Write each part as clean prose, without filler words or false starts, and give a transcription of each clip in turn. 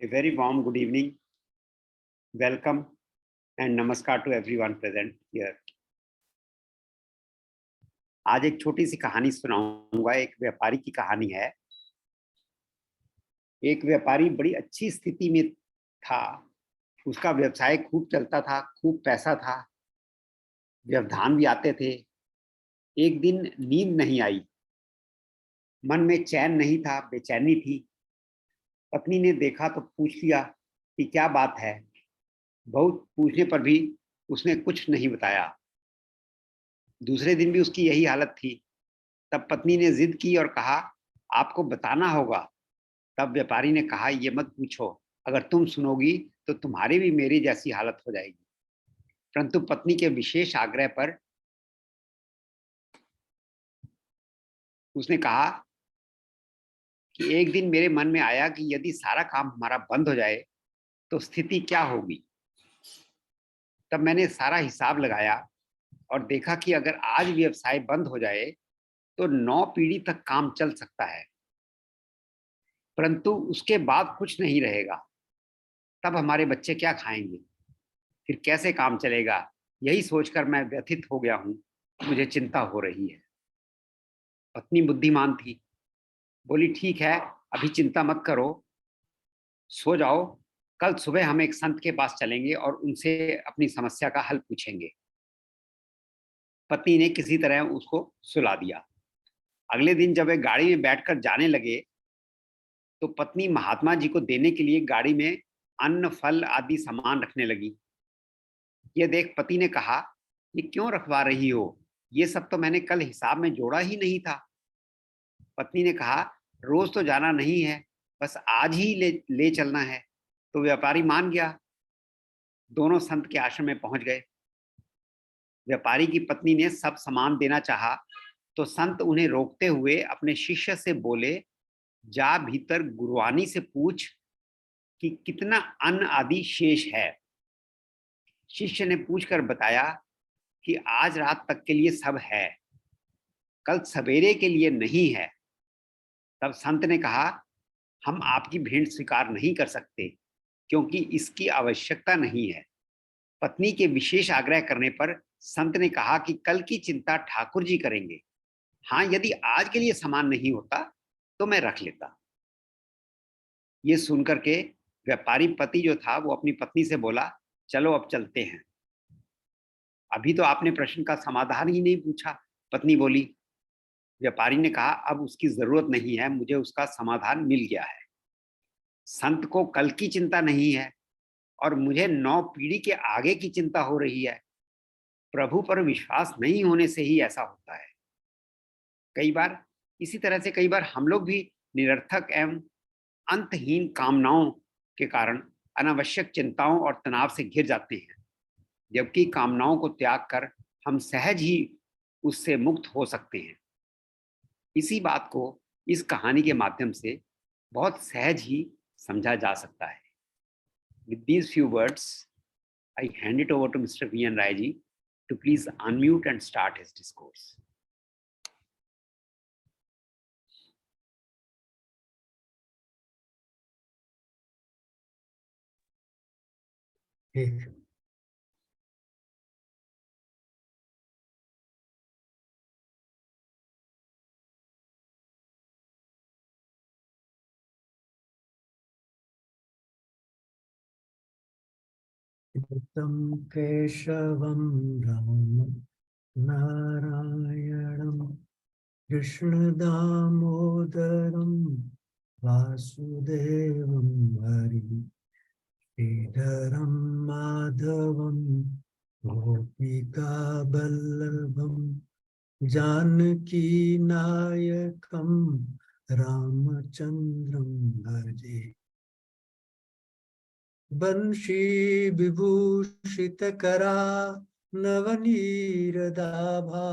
A very warm good evening, welcome and namaskar to everyone present here. आज एक छोटी सी कहानी सुनाऊंगा। एक व्यापारी की कहानी है। एक व्यापारी बड़ी अच्छी स्थिति में था। उसका व्यवसाय खूब चलता था, खूब पैसा था, व्यवधान भी आते थे। एक दिन नींद नहीं आई, मन में चैन नहीं था, बेचैनी थी। पत्नी ने देखा तो पूछ लिया कि क्या बात है। बहुत पूछने पर भी उसने कुछ नहीं बताया। दूसरे दिन भी उसकी यही हालत थी। तब पत्नी ने जिद की और कहा, आपको बताना होगा। तब व्यापारी ने कहा, ये मत पूछो, अगर तुम सुनोगी तो तुम्हारी भी मेरी जैसी हालत हो जाएगी। परंतु पत्नी के विशेष आग्रह पर उसने कहा कि एक दिन मेरे मन में आया कि यदि सारा काम हमारा बंद हो जाए तो स्थिति क्या होगी। तब मैंने सारा हिसाब लगाया और देखा कि अगर आज व्यवसाय बंद हो जाए तो 9 पीढ़ी तक काम चल सकता है, परंतु उसके बाद कुछ नहीं रहेगा। तब हमारे बच्चे क्या खाएंगे, फिर कैसे काम चलेगा। यही सोचकर मैं व्यथित हो गया हूं, मुझे चिंता हो रही है। पत्नी बुद्धिमान थी, बोली, ठीक है, अभी चिंता मत करो, सो जाओ। कल सुबह हम एक संत के पास चलेंगे और उनसे अपनी समस्या का हल पूछेंगे। पत्नी ने किसी तरह उसको सुला दिया। अगले दिन जब वे गाड़ी में बैठकर जाने लगे तो पत्नी महात्मा जी को देने के लिए गाड़ी में अन्न, फल आदि सामान रखने लगी। ये देख पति ने कहा, ये क्यों रखवा रही हो, ये सब तो मैंने कल हिसाब में जोड़ा ही नहीं था। पत्नी ने कहा, रोज तो जाना नहीं है, बस आज ही ले चलना है। तो व्यापारी मान गया। दोनों संत के आश्रम में पहुंच गए। व्यापारी की पत्नी ने सब सामान देना चाहा तो संत उन्हें रोकते हुए अपने शिष्य से बोले, जा भीतर गुरवानी से पूछ कि कितना अन्न आदि शेष है। शिष्य ने पूछकर बताया कि आज रात तक के लिए सब है, कल सवेरे के लिए नहीं है। तब संत ने कहा, हम आपकी भेंट स्वीकार नहीं कर सकते क्योंकि इसकी आवश्यकता नहीं है। पत्नी के विशेष आग्रह करने पर संत ने कहा कि कल की चिंता ठाकुर जी करेंगे। हाँ, यदि आज के लिए सामान नहीं होता तो मैं रख लेता। ये सुनकर के व्यापारी पति जो था वो अपनी पत्नी से बोला, चलो अब चलते हैं। अभी तो आपने प्रश्न का समाधान ही नहीं पूछा, पत्नी बोली। व्यापारी ने कहा, अब उसकी जरूरत नहीं है, मुझे उसका समाधान मिल गया है। संत को कल की चिंता नहीं है और मुझे 9 पीढ़ी के आगे की चिंता हो रही है। प्रभु पर विश्वास नहीं होने से ही ऐसा होता है। कई बार इसी तरह से कई बार हम लोग भी निरर्थक एवं अंतहीन कामनाओं के कारण अनावश्यक चिंताओं और तनाव से घिर जाते हैं, जबकि कामनाओं को त्याग कर हम सहज ही उससे मुक्त हो सकते हैं। इसी बात को इस कहानी के माध्यम से बहुत सहज ही समझा जा सकता है। With these few words, I hand it over to Mr. V.N. Rai ji to please unmute and start his discourse. ठीक। तं केशवं राम नारायणं कृष्णदामोदरं वासुदेवं हरि श्रीधरं माधवं गोपिकावल्लभं जानकीनायकं रामचन्द्रं भजे। बंशी विभूषितकरा नवनीरदाभा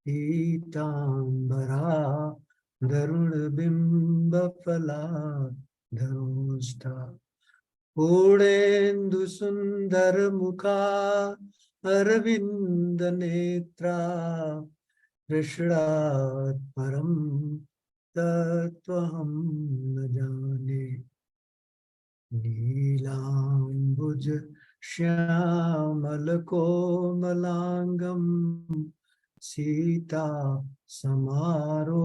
पीताम्बरा गरुडबिम्बफला धरोष्ठा पूर्णेन्दुसुन्दरमुखा अरविन्दनेत्रा कृष्णात् परं तत्त्वहं न जाने। नीलाम्बुज श्यामल कोमलांगम सीता समारोपितवामभागम्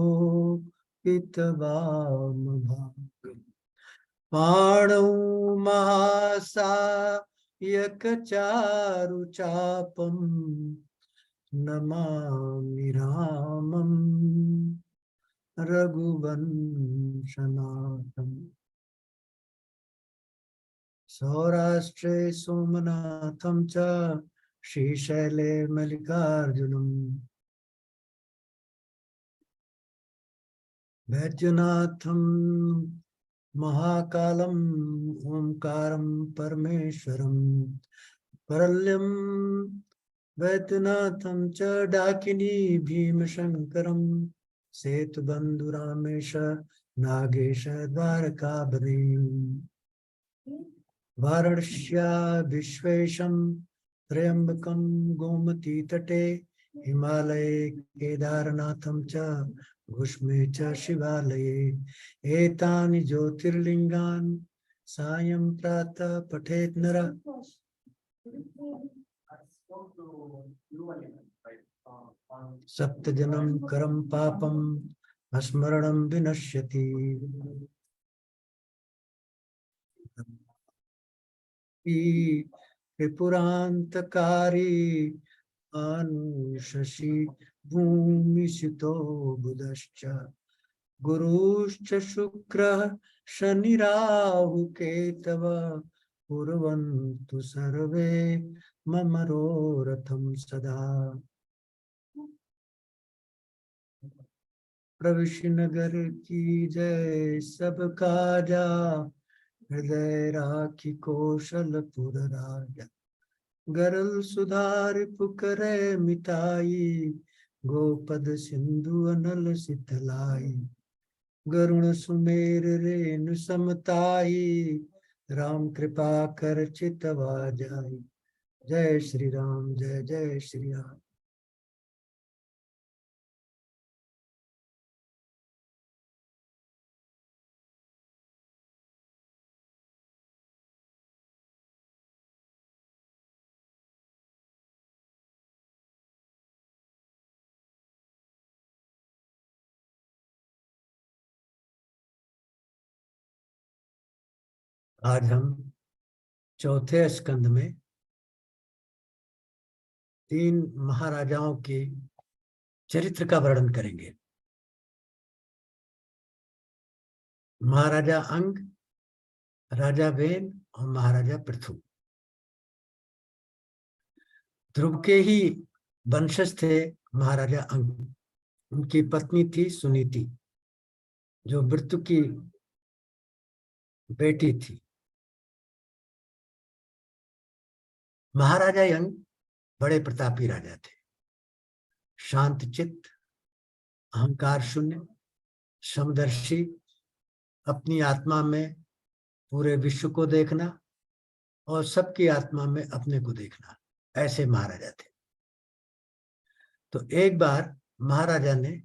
पाणौ महासायकचारुचापम् नमामि रामम् रघुवंशनाथम्। सौराष्ट्रे सोमनाथं च श्रीशैले मल्लिकार्जुनम् वैद्यनाथं महाकालं ओंकारं परमेश्वरं परल्यं वैद्यनाथं च डाकिनी भीमशंकरं सेतुबन्धुरामेश नागेश द्वारकाधरी वाराणस्या विश्वेशं त्र्यंबकं गोमती तटे हिमालये केदारनाथं च भूष्मे च शिवालये एतानि ज्योतिर्लिंगानि सायं प्रातः पठेत् नरः सप्तजन्म करम पापम स्मरणं विनश्यति। त्रिपुरांतकारी अनुशशि भूमिसुतो बुधश्च गुरुश्च शुक्रः शनिराहु केतव कुर्वन्तु सर्वे मम मनोरथं सदा। प्रविश्य नगर की जय सब काजा हृदय राखी कौशलपुर राजा गरल सुधार पुकरे मिताई गोपद सिंधु अनल सितलाई गरुण सुमेर रेणु समताई राम कृपा कर चितवा जाई। जय श्री राम जय जय श्री राम। आज हम चौथे स्कंद में 3 महाराजाओं के चरित्र का वर्णन करेंगे। महाराजा अंग, राजा वेन और महाराजा पृथु। ध्रुव के ही वंशज थे महाराजा अंग। उनकी पत्नी थी सुनीति जो मृत्यु की बेटी थी। महाराजा अंग बड़े प्रतापी राजा थे, शांत चित्त, अहंकार शून्य, समदर्शी, अपनी आत्मा में पूरे विश्व को देखना और सबकी आत्मा में अपने को देखना, ऐसे महाराजा थे। तो एक बार महाराजा ने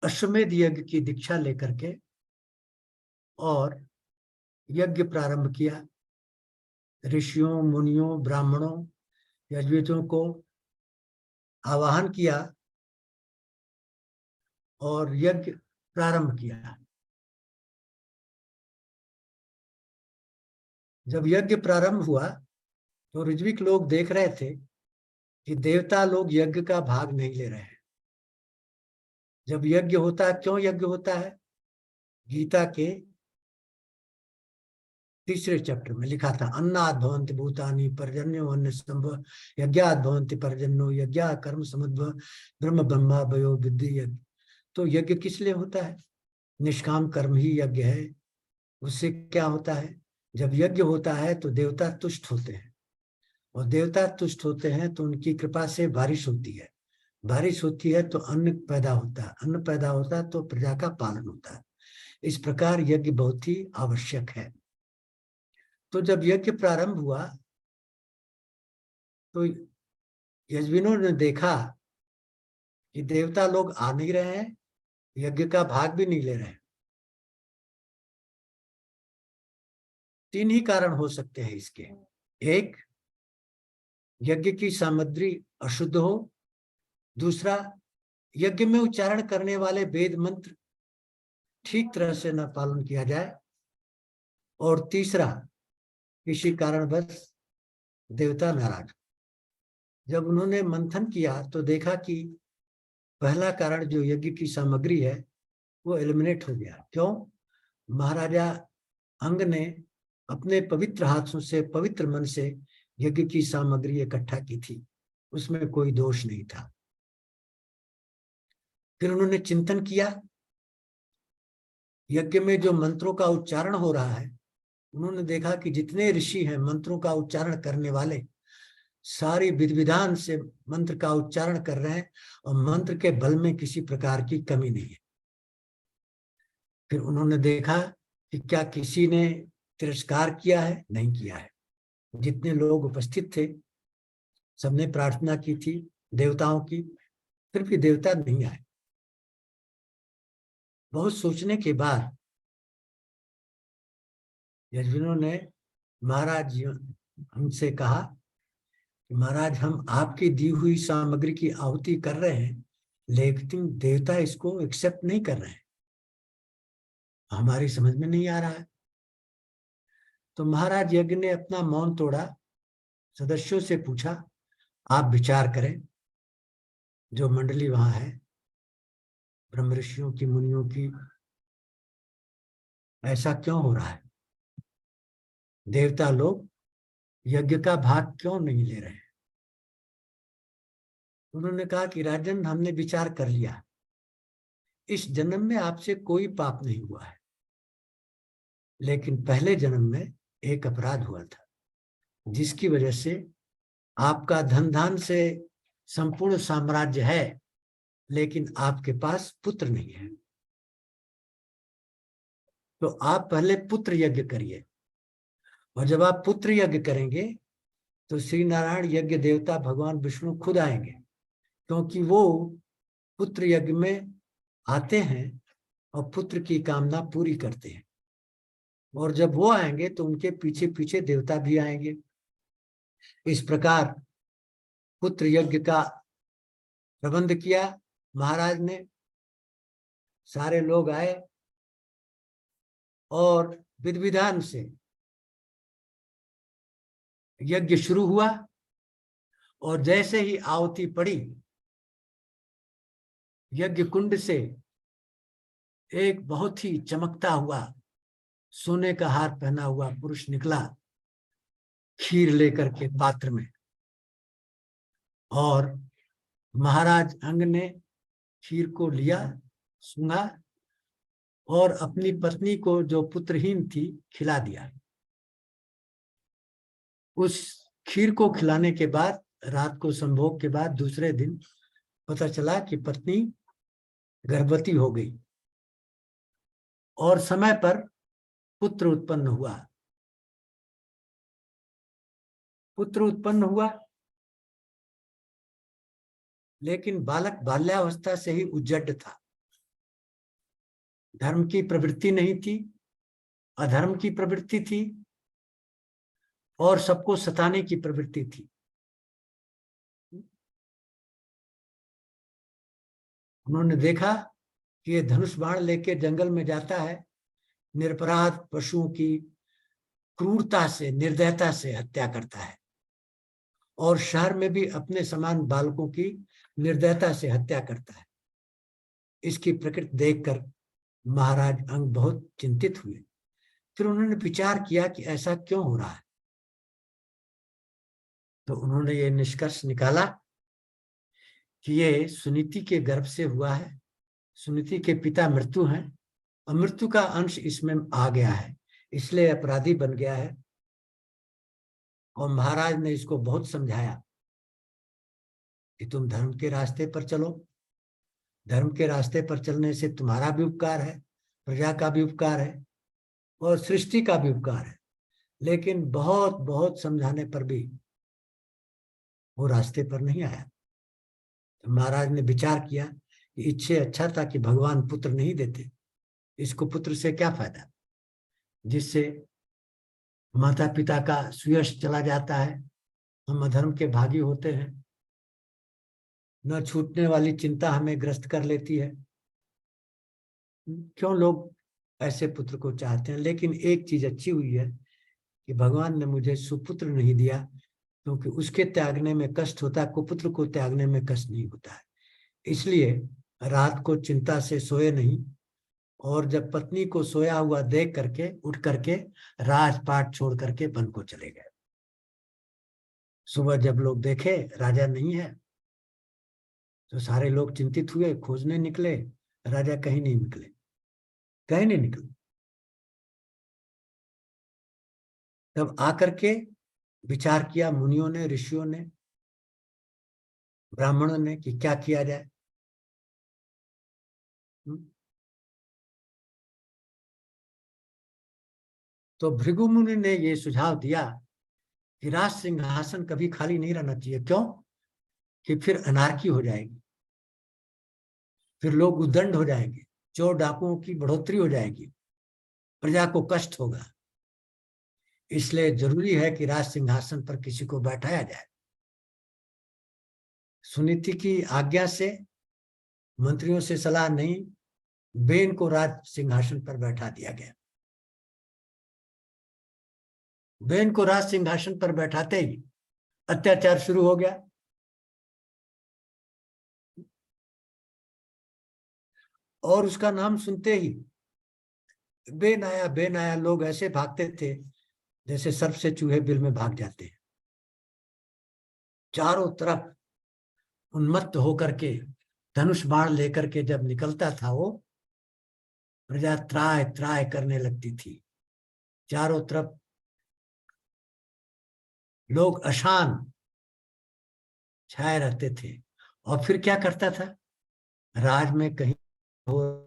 अश्वमेध यज्ञ की दीक्षा लेकर के और यज्ञ प्रारंभ किया। ऋषियों, मुनियों, ब्राह्मणों, यज्ञों को आवाहन किया और यज्ञ प्रारंभ किया। जब यज्ञ प्रारंभ हुआ तो ऋज्विक लोग देख रहे थे कि देवता लोग यज्ञ का भाग नहीं ले रहे हैं। जब यज्ञ होता है, क्यों यज्ञ होता है? गीता के 3 चैप्टर में लिखा था, अन्नाद भवन्ति भूतानि पर्जन्यो अन्न संभव यज्ञाद भवन्ति पर्जन्यो यज्ञा कर्म समुद्भव ब्रह्म ब्रह्मा भयो विद्धि यज्ञ। तो यज्ञ किस लिए होता है? निष्काम कर्म ही यज्ञ है। उससे क्या होता है? जब यज्ञ होता है तो देवता तुष्ट होते हैं, और देवता तुष्ट होते हैं तो उनकी कृपा से बारिश होती है। बारिश होती है तो अन्न पैदा होता है, अन्न पैदा होता है तो प्रजा का पालन होता है। इस प्रकार यज्ञ बहुत ही आवश्यक है। तो जब यज्ञ प्रारंभ हुआ तो यज्ञिनों ने देखा कि देवता लोग आ नहीं रहे हैं, यज्ञ का भाग भी नहीं ले रहे हैं। तीन ही कारण हो सकते हैं इसके। एक, यज्ञ की सामग्री अशुद्ध हो। दूसरा, यज्ञ में उच्चारण करने वाले वेद मंत्र ठीक तरह से न पालन किया जाए। और तीसरा, किसी कारणवश देवता नाराज। जब उन्होंने मंथन किया तो देखा कि पहला कारण जो यज्ञ की सामग्री है वो एलिमिनेट हो गया। क्यों? महाराजा अंग ने अपने पवित्र हाथों से, पवित्र मन से यज्ञ की सामग्री इकट्ठा की थी, उसमें कोई दोष नहीं था। फिर उन्होंने चिंतन किया, यज्ञ में जो मंत्रों का उच्चारण हो रहा है, उन्होंने देखा कि जितने ऋषि हैं मंत्रों का उच्चारण करने वाले, सारी विधि विधान से मंत्र का उच्चारण कर रहे हैं और मंत्र के बल में किसी प्रकार की कमी नहीं है। फिर उन्होंने देखा कि क्या किसी ने तिरस्कार किया है? नहीं किया है। जितने लोग उपस्थित थे सबने प्रार्थना की थी देवताओं की, फिर भी देवता नहीं आए। बहुत सोचने के बाद यजमानों ने महाराज हमसे कहा कि महाराज, हम आपकी दी हुई सामग्री की आहुति कर रहे हैं, लेकिन देवता इसको एक्सेप्ट नहीं कर रहे हैं, हमारी समझ में नहीं आ रहा है। तो महाराज यज्ञ ने अपना मौन तोड़ा, सदस्यों से पूछा, आप विचार करें, जो मंडली वहां है ब्रह्म ऋषियों की, मुनियों की, ऐसा क्यों हो रहा है? देवता लोग यज्ञ का भाग क्यों नहीं ले रहे हैं? उन्होंने कहा कि राजन, हमने विचार कर लिया, इस जन्म में आपसे कोई पाप नहीं हुआ है, लेकिन पहले जन्म में एक अपराध हुआ था, जिसकी वजह से आपका धन धान से संपूर्ण साम्राज्य है, लेकिन आपके पास पुत्र नहीं है। तो आप पहले पुत्र यज्ञ करिए, और जब आप पुत्र यज्ञ करेंगे तो श्री नारायण यज्ञ देवता भगवान विष्णु खुद आएंगे, क्योंकि वो पुत्र यज्ञ में आते हैं और पुत्र की कामना पूरी करते हैं। और जब वो आएंगे तो उनके पीछे पीछे देवता भी आएंगे। इस प्रकार पुत्र यज्ञ का प्रबंध किया महाराज ने। सारे लोग आए और विधि विधान से यज्ञ शुरू हुआ। और जैसे ही आहुति पड़ी, यज्ञ कुंड से एक बहुत ही चमकता हुआ सोने का हार पहना हुआ पुरुष निकला, खीर लेकर के पात्र में। और महाराज अंग ने खीर को लिया, सूंघा और अपनी पत्नी को, जो पुत्रहीन थी, खिला दिया। उस खीर को खिलाने के बाद, रात को संभोग के बाद, दूसरे दिन पता चला कि पत्नी गर्भवती हो गई और समय पर पुत्र उत्पन्न हुआ। पुत्र उत्पन्न हुआ, लेकिन बालक बाल्यावस्था से ही उज्जड था। धर्म की प्रवृत्ति नहीं थी, अधर्म की प्रवृत्ति थी और सबको सताने की प्रवृत्ति थी। उन्होंने देखा कि ये धनुष बाण लेके जंगल में जाता है, निरपराध पशुओं की क्रूरता से, निर्दयता से हत्या करता है, और शहर में भी अपने समान बालकों की निर्दयता से हत्या करता है। इसकी प्रकृति देखकर महाराज अंग बहुत चिंतित हुए। फिर उन्होंने विचार किया कि ऐसा क्यों हो रहा है। तो उन्होंने ये निष्कर्ष निकाला कि ये सुनीति के गर्भ से हुआ है। सुनीति के पिता मृत्यु हैं और मृत्यु का अंश इसमें आ गया है, इसलिए अपराधी बन गया है। और महाराज ने इसको बहुत समझाया कि तुम धर्म के रास्ते पर चलो, धर्म के रास्ते पर चलने से तुम्हारा भी उपकार है, प्रजा का भी उपकार है और सृष्टि का भी उपकार है। लेकिन बहुत बहुत समझाने पर भी वो रास्ते पर नहीं आया। तो महाराज ने विचार किया कि इससे अच्छा था कि भगवान पुत्र नहीं देते, इसको पुत्र से क्या फायदा, जिससे माता पिता का सुयश चला जाता है, हम अधर्म के भागी होते हैं, न छूटने वाली चिंता हमें ग्रस्त कर लेती है। क्यों लोग ऐसे पुत्र को चाहते हैं? लेकिन एक चीज अच्छी हुई है कि भगवान ने मुझे सुपुत्र नहीं दिया, क्योंकि उसके त्यागने में कष्ट होता है, कुपुत्र को त्यागने में कष्ट नहीं होता है। इसलिए रात को चिंता से सोए नहीं, और जब पत्नी को सोया हुआ देख करके उठ करके राजपाट छोड़ करके वन को चले गए। सुबह जब लोग देखे राजा नहीं है, तो सारे लोग चिंतित हुए, खोजने निकले, राजा कहीं नहीं निकले, कहीं नहीं निकले। तब आकर के विचार किया मुनियों ने, ऋषियों ने, ब्राह्मणों ने कि क्या किया जाए। तो भृगु मुनि ने ये सुझाव दिया कि राज सिंहासन कभी खाली नहीं रहना चाहिए। क्यों? कि फिर अनार्की हो जाएगी, फिर लोग उद्दंड हो जाएंगे, चोर डाकुओं की बढ़ोतरी हो जाएगी, प्रजा को कष्ट होगा। इसलिए जरूरी है कि राज सिंहासन पर किसी को बैठाया जाए। सुनीति की आज्ञा से, मंत्रियों से सलाह नहीं, बेन को राज सिंहासन पर बैठा दिया गया। बेन को राज सिंहासन पर बैठाते ही अत्याचार शुरू हो गया। और उसका नाम सुनते ही बेन आया, बेन आया, लोग ऐसे भागते थे जैसे सर्प से चूहे बिल में भाग जाते हैं। चारों तरफ उन्मत्त होकर के धनुष बाण लेकर के जब निकलता था वो, प्रजा त्राय त्राय करने लगती थी। चारों तरफ लोग अशांत छाए रहते थे। और फिर क्या करता था? राज में कहीं हो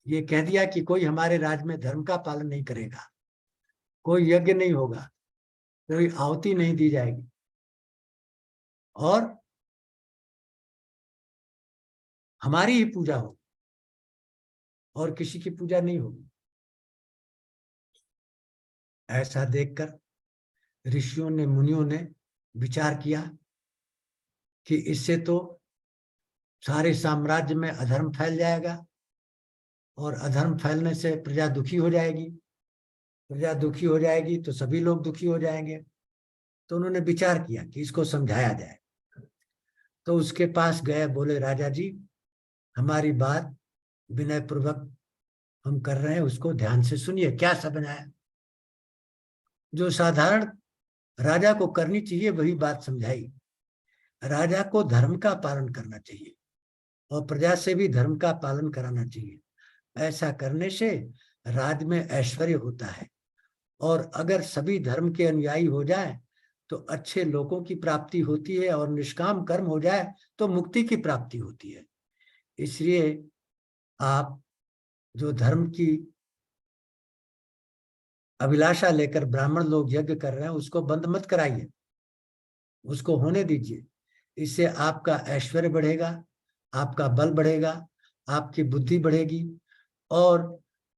ये कह दिया कि कोई हमारे राज में धर्म का पालन नहीं करेगा, कोई यज्ञ नहीं होगा, कोई आहुति नहीं दी जाएगी, और हमारी ही पूजा होगी और किसी की पूजा नहीं होगी। ऐसा देखकर ऋषियों ने, मुनियों ने विचार किया कि इससे तो सारे साम्राज्य में अधर्म फैल जाएगा, और अधर्म फैलने से प्रजा दुखी हो जाएगी, प्रजा दुखी हो जाएगी तो सभी लोग दुखी हो जाएंगे। तो उन्होंने विचार किया कि इसको समझाया जाए। तो उसके पास गए, बोले राजा जी, हमारी बात विनय पूर्वक हम कर रहे हैं, उसको ध्यान से सुनिए, क्या समझाया। जो साधारण राजा को करनी चाहिए वही बात समझाई। राजा को धर्म का पालन करना चाहिए और प्रजा से भी धर्म का पालन कराना चाहिए। ऐसा करने से राज में ऐश्वर्य होता है, और अगर सभी धर्म के अनुयायी हो जाए तो अच्छे लोगों की प्राप्ति होती है, और निष्काम कर्म हो जाए तो मुक्ति की प्राप्ति होती है। इसलिए आप जो धर्म की अभिलाषा लेकर ब्राह्मण लोग यज्ञ कर रहे हैं उसको बंद मत कराइए, उसको होने दीजिए। इससे आपका ऐश्वर्य बढ़ेगा, आपका बल बढ़ेगा, आपकी बुद्धि बढ़ेगी, और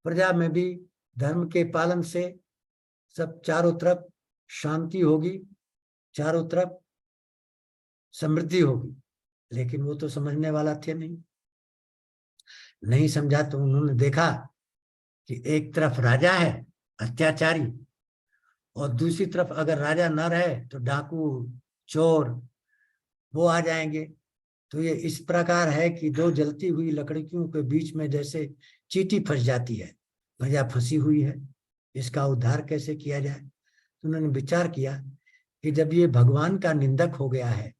प्रजा में भी धर्म के पालन से सब चारों तरफ शांति होगी, चारों तरफ समृद्धि होगी। लेकिन वो तो समझने वाला थे नहीं, नहीं समझा। तो उन्होंने देखा कि एक तरफ राजा है अत्याचारी, और दूसरी तरफ अगर राजा न रहे तो डाकू चोर वो आ जाएंगे। तो ये इस प्रकार है कि दो जलती हुई लकड़ियों के बीच में जैसे चींटी फंस जाती है, प्रजा फंसी हुई है, इसका उद्धार कैसे किया जाए। तो उन्होंने विचार किया कि जब ये भगवान का निंदक हो गया है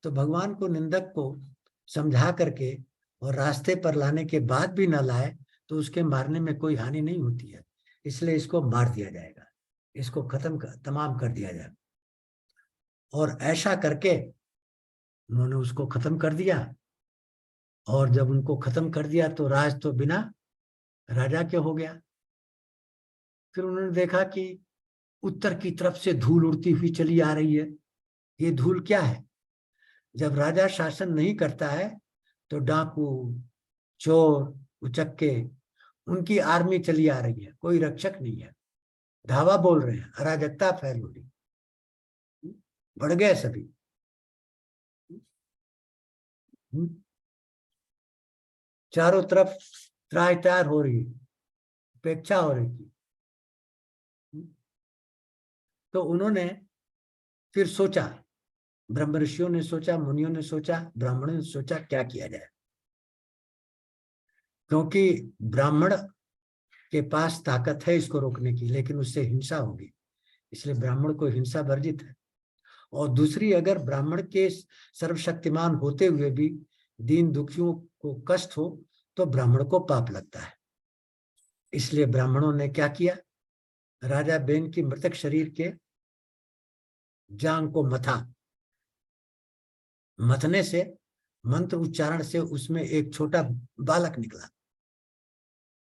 तो भगवान को, निंदक को समझा करके और रास्ते पर लाने के बाद भी न लाए तो उसके मारने में कोई हानि नहीं होती है, इसलिए इसको मार दिया जाएगा, इसको तमाम कर दिया जाएगा। और ऐसा करके उन्होंने उसको खत्म कर दिया। और जब उनको खत्म कर दिया तो राज तो बिना राजा के हो गया। फिर उन्होंने देखा कि उत्तर की तरफ से धूल उड़ती हुई चली आ रही है, ये धूल क्या है? जब राजा शासन नहीं करता है तो डाकू, चोर, उचक्के, उनकी आर्मी चली आ रही है, कोई रक्षक नहीं है, धावा बोल रहे हैं, अराजकता फैल हो रही, बढ़ गए सभी। चारों तरफ त्राह तैयार हो रही, उपेक्षा हो रही थी। तो उन्होंने फिर सोचा, ब्रह्म ऋषियों ने सोचा, मुनियों ने सोचा, ब्राह्मणों ने सोचा क्या किया जाए, क्योंकि ब्राह्मण के पास ताकत है इसको रोकने की, लेकिन उससे हिंसा होगी, इसलिए ब्राह्मण को हिंसा वर्जित है। और दूसरी, अगर ब्राह्मण के सर्वशक्तिमान होते हुए भी दीन दुखियों को कष्ट हो तो ब्राह्मण को पाप लगता है। इसलिए ब्राह्मणों ने क्या किया, राजा बेन की मृतक शरीर के जांग को मथा, मथने से, मंत्र उच्चारण से उसमें एक छोटा बालक निकला,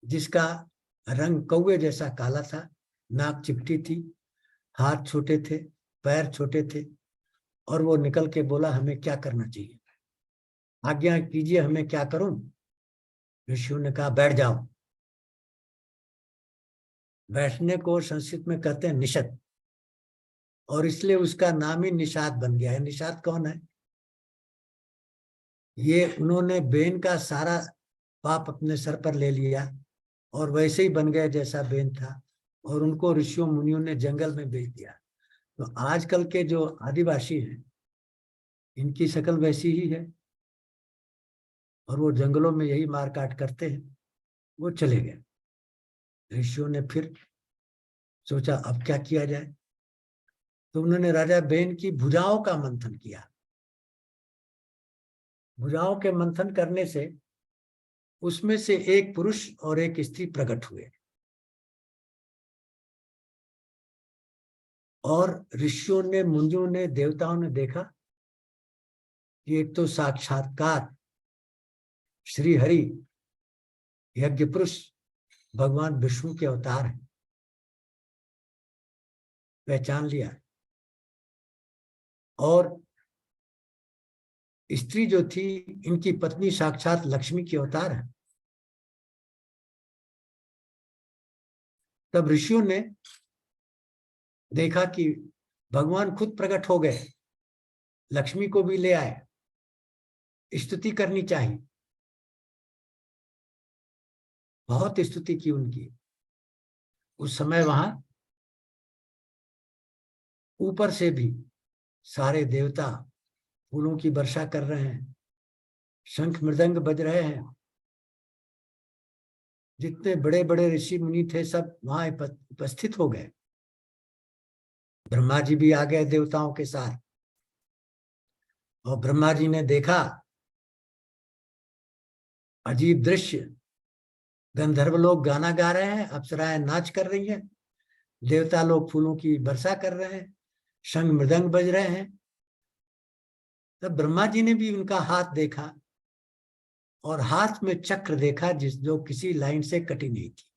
जिसका रंग कौवे जैसा काला था, नाक चिपटी थी, हाथ छोटे थे, पैर छोटे थे, और वो निकल के बोला, हमें क्या करना चाहिए, आज्ञा कीजिए, हमें क्या करूं। ऋषियों ने कहा, बैठ जाओ। बैठने को संस्कृत में कहते हैं निषद, और इसलिए उसका नाम ही निषाद बन गया है। निषाद कौन है? ये उन्होंने बेन का सारा पाप अपने सर पर ले लिया और वैसे ही बन गए जैसा बेन था, और उनको ऋषियों मुनियों ने जंगल में भेज दिया। तो आजकल के जो आदिवासी हैं, इनकी शक्ल वैसी ही है, और वो जंगलों में यही मार काट करते हैं। वो चले गए। ऋषियों ने फिर सोचा अब क्या किया जाए, तो उन्होंने राजा बेन की भुजाओं का मंथन किया। भुजाओं के मंथन करने से उसमें से एक पुरुष और एक स्त्री प्रकट हुए, और ऋषियों ने, मुनियों ने, देवताओं ने देखा कि एक तो साक्षात्कार श्री हरि यज्ञ पुरुष भगवान विष्णु के अवतार हैं, पहचान लिया। और स्त्री जो थी, इनकी पत्नी साक्षात लक्ष्मी के अवतार है। तब ऋषियों ने देखा कि भगवान खुद प्रकट हो गए, लक्ष्मी को भी ले आए, स्तुति करनी चाहिए। बहुत स्तुति की उनकी। उस समय वहां ऊपर से भी सारे देवता फूलों की वर्षा कर रहे हैं, शंख मृदंग बज रहे हैं, जितने बड़े बड़े ऋषि मुनि थे सब वहां उपस्थित हो गए। ब्रह्मा जी भी आ गए देवताओं के साथ, और ब्रह्मा जी ने देखा अजीब दृश्य। गंधर्व लोग गाना गा रहे हैं, अप्सराएं नाच कर रही हैं, देवता लोग फूलों की वर्षा कर रहे हैं, शंख मृदंग बज रहे हैं। तब ब्रह्मा जी ने भी उनका हाथ देखा, और हाथ में चक्र देखा, जो किसी लाइन से कटी नहीं थी।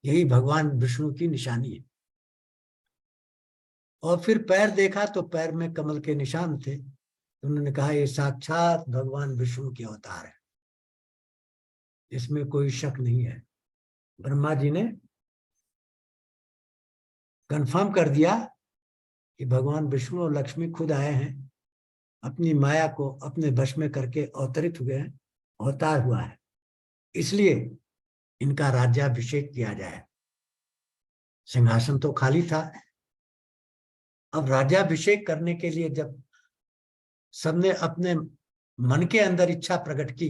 यही भगवान विष्णु की निशानी है। और फिर पैर देखा तो पैर में कमल के निशान थे। उन्होंने कहा, ये साक्षात भगवान विष्णु के अवतार है, इसमें कोई शक नहीं है। ब्रह्मा जी ने कंफर्म कर दिया कि भगवान विष्णु और लक्ष्मी खुद आए हैं, अपनी माया को अपने वश में करके अवतरित हुए हैं, अवतार हुआ है, इसलिए इनका राज्याभिषेक किया जाए। सिंहासन तो खाली था। अब राज्याभिषेक करने के लिए जब सबने अपने मन के अंदर इच्छा प्रकट की,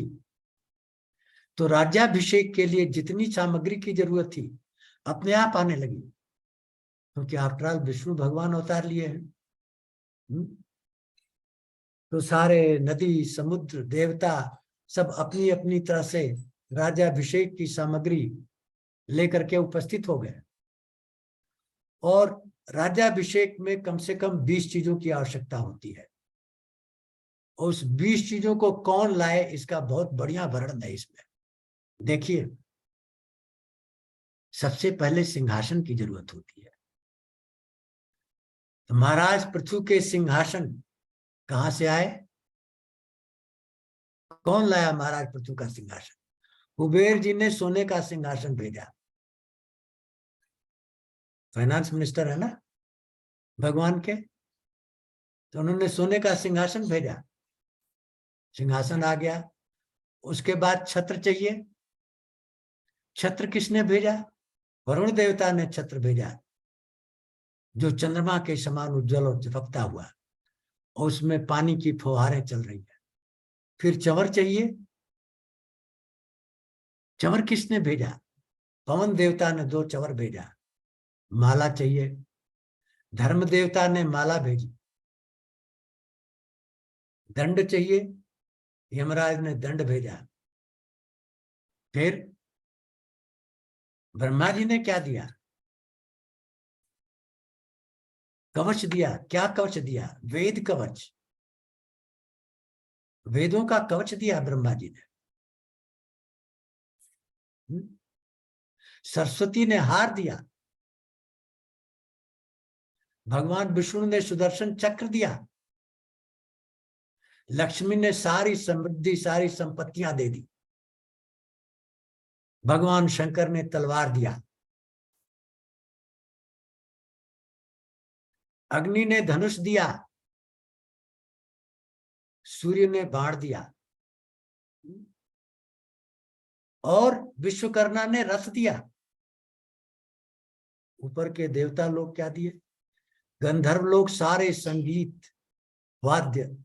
तो राज्याभिषेक के लिए जितनी सामग्री की जरूरत थी अपने आप आने लगी, क्योंकि आफ्टरऑल विष्णु भगवान अवतार लिए हैं। तो सारे नदी, समुद्र, देवता सब अपनी अपनी तरह से राज्याभिषेक की सामग्री लेकर के उपस्थित हो गए। और राज्याभिषेक में कम से कम 20 चीजों की आवश्यकता होती है। और उस 20 चीजों को कौन लाए, इसका बहुत बढ़िया वर्णन है इसमें। देखिए, सबसे पहले सिंहासन की जरूरत होती है। तो महाराज पृथ्वी के सिंहासन कहां से आए? कौन लाया महाराज पृथ्वी का सिंहासन? कुबेर जी ने सोने का सिंहासन भेजा। फाइनेंस मिनिस्टर है ना भगवान के, तो उन्होंने सोने का सिंहासन भेजा, सिंहासन आ गया। उसके बाद छत्र चाहिए। छत्र किसने भेजा? वरुण देवता ने छत्र भेजा, जो चंद्रमा के समान उज्जवल और चमकता हुआ, और उसमें पानी की फुहारें चल रही है। फिर चंवर चाहिए। चंवर किसने भेजा? पवन देवता ने 2 चंवर भेजा। माला चाहिए। धर्म देवता ने माला भेजी। दंड चाहिए। यमराज ने दंड भेजा। फिर ब्रह्मा जी ने क्या दिया? कवच दिया। क्या कवच दिया? वेद कवच। वेदों का कवच दिया ब्रह्मा जी ने। सरस्वती ने हार दिया। भगवान विष्णु ने सुदर्शन चक्र दिया। लक्ष्मी ने सारी समृद्धि, सारी संपत्तियां दे दी। भगवान शंकर ने तलवार दिया। अग्नि ने धनुष दिया। सूर्य ने बाण दिया। और विश्वकर्मा ने रथ दिया। ऊपर के देवता लोग क्या दिए? गंधर्व लोग सारे संगीत, वाद्य,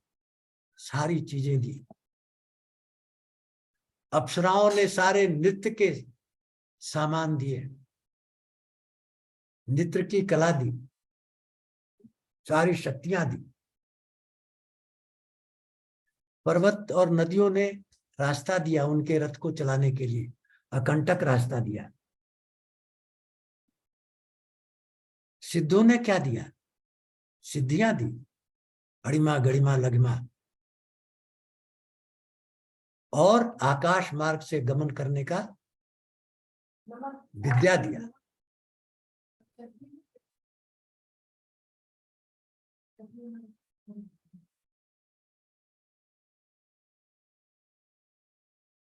सारी चीजें दी। अप्सराओं ने सारे नृत्य के सामान दिए, नृत्य की कला दी, सारी शक्तियां दी। पर्वत और नदियों ने रास्ता दिया उनके रथ को चलाने के लिए, अकंटक रास्ता दिया। सिद्धों ने क्या दिया? सिद्धियां दी, अणिमा गणिमा लघिमा, और आकाश मार्ग से गमन करने का विद्या दिया।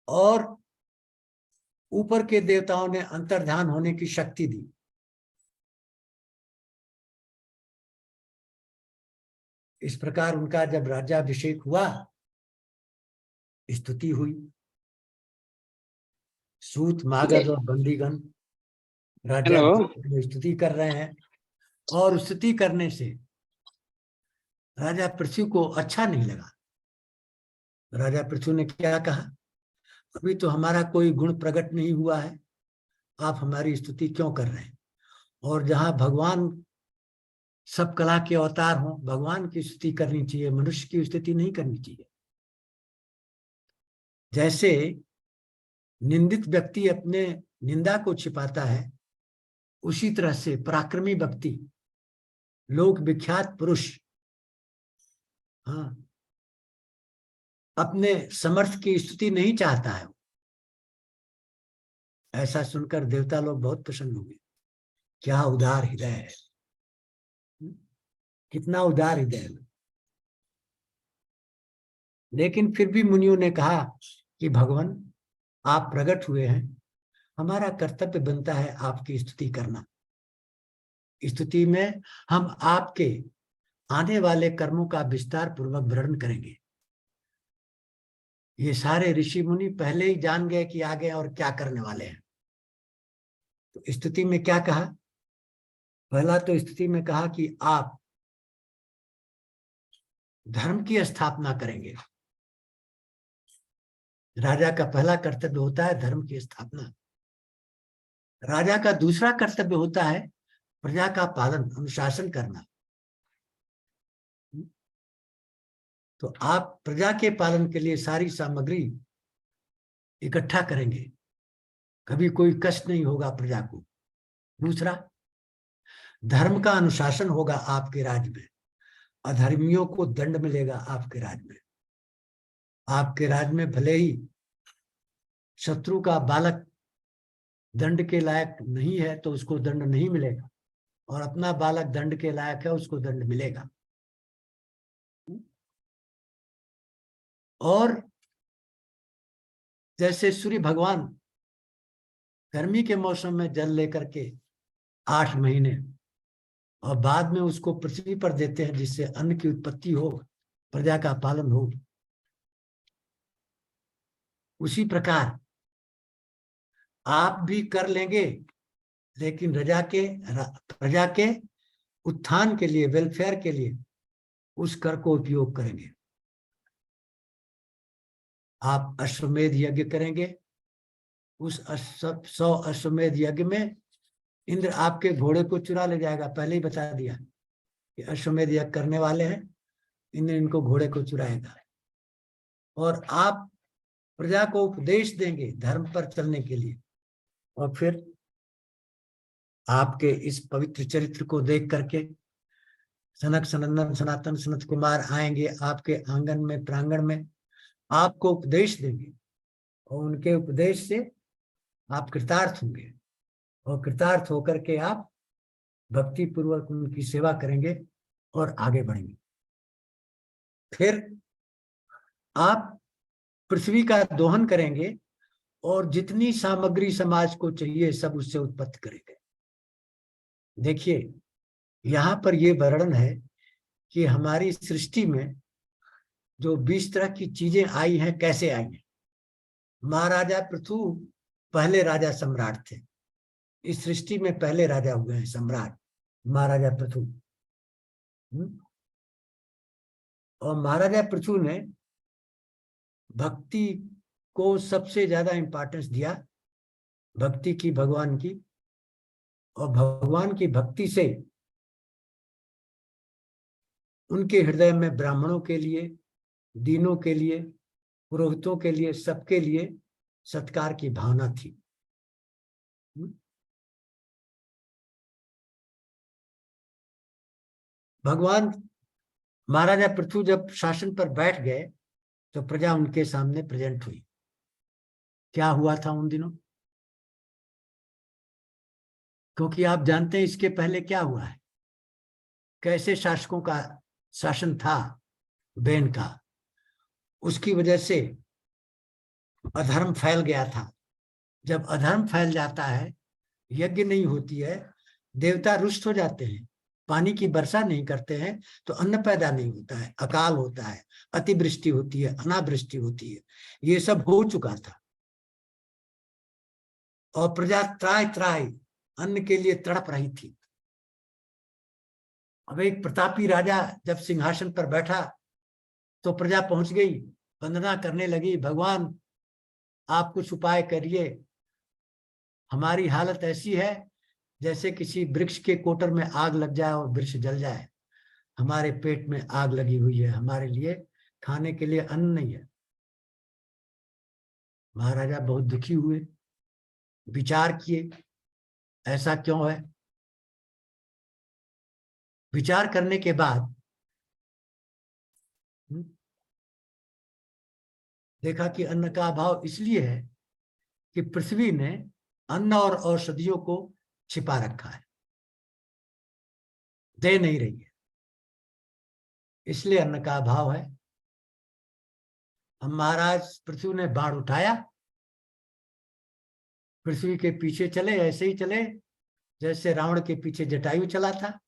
और ऊपर के देवताओं ने अंतर्ध्यान होने की शक्ति दी। इस प्रकार उनका जब राज्याभिषेक हुआ, स्तुति हुई। सूत, मागध और बंदीगण राज्याभिषेक में स्तुति कर रहे हैं, और स्तुति करने से राजा पृथ्वी को अच्छा नहीं लगा। राजा पृथ्वी ने क्या कहा? अभी तो हमारा कोई गुण प्रकट नहीं हुआ है, आप हमारी स्तुति क्यों कर रहे हैं? और जहां भगवान सब कला के अवतार हों, भगवान की स्तुति करनी चाहिए, मनुष्य की स्तुति नहीं करनी चाहिए। जैसे निंदित व्यक्ति अपने निंदा को छिपाता है, उसी तरह से पराक्रमी व्यक्ति, लोक विख्यात पुरुष, हाँ, अपने समर्थ की स्तुति नहीं चाहता है। ऐसा सुनकर देवता लोग बहुत प्रसन्न हुए। क्या उदार हृदय है, कितना उदार हृदय है। लेकिन फिर भी मुनियों ने कहा कि भगवान, आप प्रकट हुए हैं, हमारा कर्तव्य बनता है आपकी स्तुति करना। स्तुति में हम आपके आने वाले कर्मों का विस्तार पूर्वक वर्णन करेंगे। ये सारे ऋषि मुनि पहले ही जान गए कि आगे और क्या करने वाले हैं। तो स्तुति में क्या कहा? पहला तो स्तुति में कहा कि आप धर्म की स्थापना करेंगे। राजा का पहला कर्तव्य होता है धर्म की स्थापना। राजा का दूसरा कर्तव्य होता है प्रजा का पालन, अनुशासन करना। तो आप प्रजा के पालन के लिए सारी सामग्री इकट्ठा करेंगे, कभी कोई कष्ट नहीं होगा प्रजा को। दूसरा, धर्म का अनुशासन होगा आपके राज्य में, अधर्मियों को दंड मिलेगा आपके राज्य में। आपके राज्य में भले ही शत्रु का बालक दंड के लायक नहीं है तो उसको दंड नहीं मिलेगा, और अपना बालक दंड के लायक है उसको दंड मिलेगा। और जैसे सूर्य भगवान गर्मी के मौसम में जल लेकर के 8 महीने और बाद में उसको पृथ्वी पर देते हैं, जिससे अन्न की उत्पत्ति हो, प्रजा का पालन हो, उसी प्रकार आप भी कर लेंगे, लेकिन प्रजा के उत्थान के लिए, वेलफेयर के लिए उस कर को उपयोग करेंगे। आप अश्वमेध यज्ञ करेंगे, उस 100 अश्वमेध यज्ञ में इंद्र आपके घोड़े को चुरा ले जाएगा। पहले ही बता दिया कि अश्वमेध यज्ञ करने वाले हैं, इंद्र इनको घोड़े को चुराएगा। और आप प्रजा को उपदेश देंगे धर्म पर चलने के लिए, और फिर आपके इस पवित्र चरित्र को देख करके सनक सनंदन सनातन सनत कुमार आएंगे आपके आंगन में, प्रांगण में, आपको उपदेश देंगे, और उनके उपदेश से आप कृतार्थ होंगे, और कृतार्थ होकर के आप भक्ति पूर्वक उनकी सेवा करेंगे और आगे बढ़ेंगे। फिर आप पृथ्वी का दोहन करेंगे और जितनी सामग्री समाज को चाहिए सब उससे उत्पत्ति करेंगे। देखिए, यहाँ पर यह वर्णन है कि हमारी सृष्टि में जो 20 तरह की चीजें आई हैं, कैसे आई हैं। महाराजा पृथु पहले राजा सम्राट थे, इस सृष्टि में पहले राजा हुए हैं सम्राट, महाराजा पृथु। और महाराजा पृथु ने भक्ति को सबसे ज्यादा इंपॉर्टेंस दिया, भक्ति की, भगवान की, और भगवान की भक्ति से उनके हृदय में ब्राह्मणों के लिए, दीनों के लिए, पुरोहितों के लिए, सबके लिए सत्कार की भावना थी। भगवान महाराजा पृथु जब शासन पर बैठ गए तो प्रजा उनके सामने प्रेजेंट हुई। क्या हुआ था उन दिनों? क्योंकि आप जानते हैं इसके पहले क्या हुआ है, कैसे शासकों का शासन था बैन का। उसकी वजह से अधर्म फैल गया था। जब अधर्म फैल जाता है, यज्ञ नहीं होती है, देवता रुष्ट हो जाते हैं, पानी की वर्षा नहीं करते हैं, तो अन्न पैदा नहीं होता है, अकाल होता है, अतिवृष्टि होती है, अनावृष्टि होती है। ये सब हो चुका था और प्रजा त्राय त्राय अन्न के लिए तड़प रही थी। अब एक प्रतापी राजा जब सिंहासन पर बैठा तो प्रजा पहुंच गई, वंदना करने लगी, भगवान आप कुछ उपाय करिए, हमारी हालत ऐसी है जैसे किसी वृक्ष के कोटर में आग लग जाए और वृक्ष जल जाए, हमारे पेट में आग लगी हुई है, हमारे लिए खाने के लिए अन्न नहीं है। महाराजा बहुत दुखी हुए, विचार किए ऐसा क्यों है। विचार करने के बाद देखा कि अन्न का अभाव इसलिए है कि पृथ्वी ने अन्न और औषधियों को छिपा रखा है, दे नहीं रही है, इसलिए अन्न का अभाव है। अब महाराज पृथ्वी ने बाण उठाया, पृथ्वी के पीछे चले, ऐसे ही चले जैसे रावण के पीछे जटायु चला था,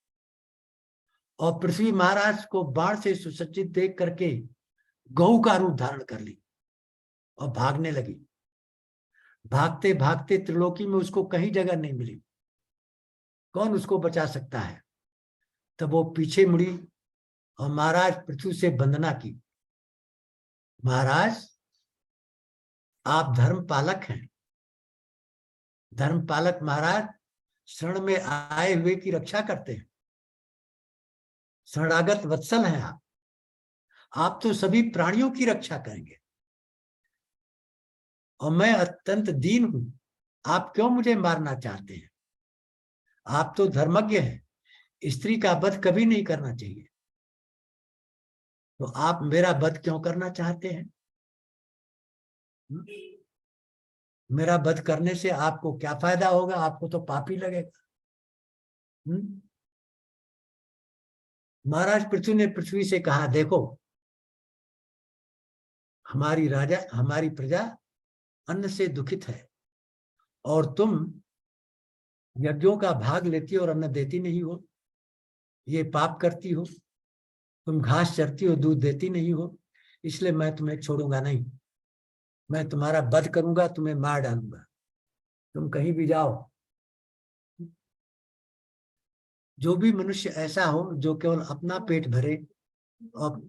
और पृथ्वी महाराज को बाण से सुसज्जित देख करके गऊ का रूप धारण कर ली और भागने लगी। भागते भागते त्रिलोकी में उसको कहीं जगह नहीं मिली, कौन उसको बचा सकता है। तब वो पीछे मुड़ी और महाराज पृथ्वी से वंदना की, महाराज आप धर्म पालक हैं, धर्म पालक महाराज शरण में आए हुए की रक्षा करते हैं, शरणागत वत्सल हैं आप तो सभी प्राणियों की रक्षा करेंगे, और मैं अत्यंत दीन हूं, आप क्यों मुझे मारना चाहते हैं। आप तो धर्मज्ञ हैं, स्त्री का वध कभी नहीं करना चाहिए, तो आप मेरा वध क्यों करना चाहते हैं। मेरा वध करने से आपको क्या फायदा होगा, आपको तो पाप ही लगेगा। महाराज पृथ्वी ने पृथ्वी से कहा, देखो हमारी प्रजा अन्न से दुखित है और तुम यज्ञों का भाग लेती हो और अन्न देती नहीं हो, ये पाप करती हो। तुम घास चरती हो, दूध देती नहीं हो, इसलिए मैं तुम्हें छोड़ूंगा नहीं। मैं तुम्हारा वध करूंगा, तुम्हें मार डालूंगा। तुम कहीं भी जाओ, जो भी मनुष्य ऐसा हो जो केवल अपना पेट भरे और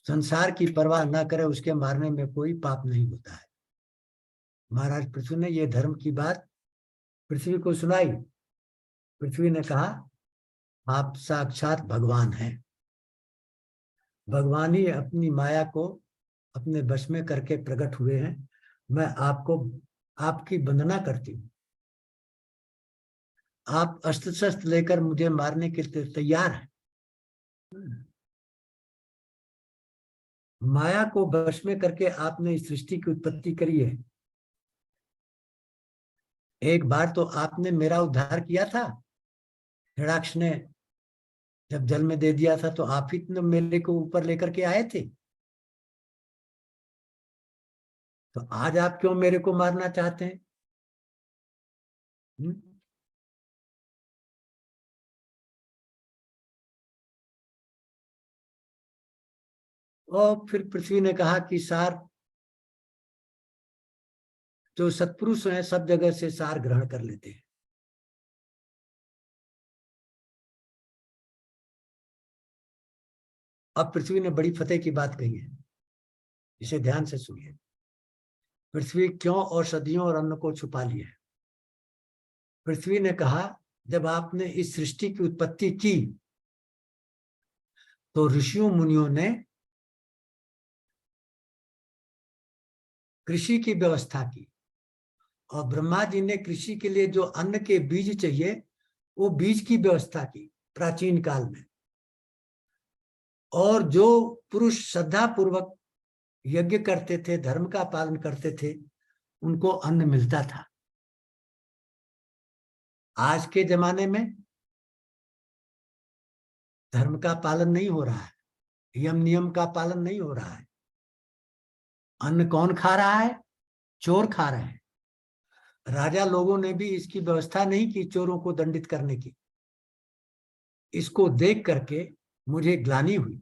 संसार की परवाह न करे, उसके मारने में कोई पाप नहीं होता है। महाराज पृथ्वी ने यह धर्म की बात पृथ्वी को सुनाई। पृथ्वी ने कहा, आप साक्षात भगवान हैं। भगवान ही अपनी माया को अपने वश में करके प्रकट हुए हैं। मैं आपकी वंदना करती हूँ। आप अस्त्र शस्त्र लेकर मुझे मारने के लिए तैयार हैं। माया को वश में करके आपने इस सृष्टि की उत्पत्ति करी है। एक बार तो आपने मेरा उद्धार किया था। हिरण्याक्ष ने जब जल में दे दिया था तो आप ही तो मेरे को ऊपर लेकर के आए थे। तो आज आप क्यों मेरे को मारना चाहते हैं? और फिर पृथ्वी ने कहा कि सार, जो सत्पुरुष हैं सब जगह से सार ग्रहण कर लेते हैं। अब पृथ्वी ने बड़ी फतेह की बात कही है, इसे ध्यान से सुनिए। पृथ्वी क्यों औषधियों और अन्न को छुपा लिया है? पृथ्वी ने कहा, जब आपने इस सृष्टि की उत्पत्ति की तो ऋषियों मुनियों ने कृषि की व्यवस्था की और ब्रह्मा जी ने कृषि के लिए जो अन्न के बीज चाहिए वो बीज की व्यवस्था की प्राचीन काल में। और जो पुरुष श्रद्धा पूर्वक यज्ञ करते थे, धर्म का पालन करते थे, उनको अन्न मिलता था। आज के जमाने में धर्म का पालन नहीं हो रहा है, यम नियम का पालन नहीं हो रहा है। अन्न कौन खा रहा है? चोर खा रहे हैं। राजा लोगों ने भी इसकी व्यवस्था नहीं की चोरों को दंडित करने की। इसको देख करके मुझे ग्लानि हुई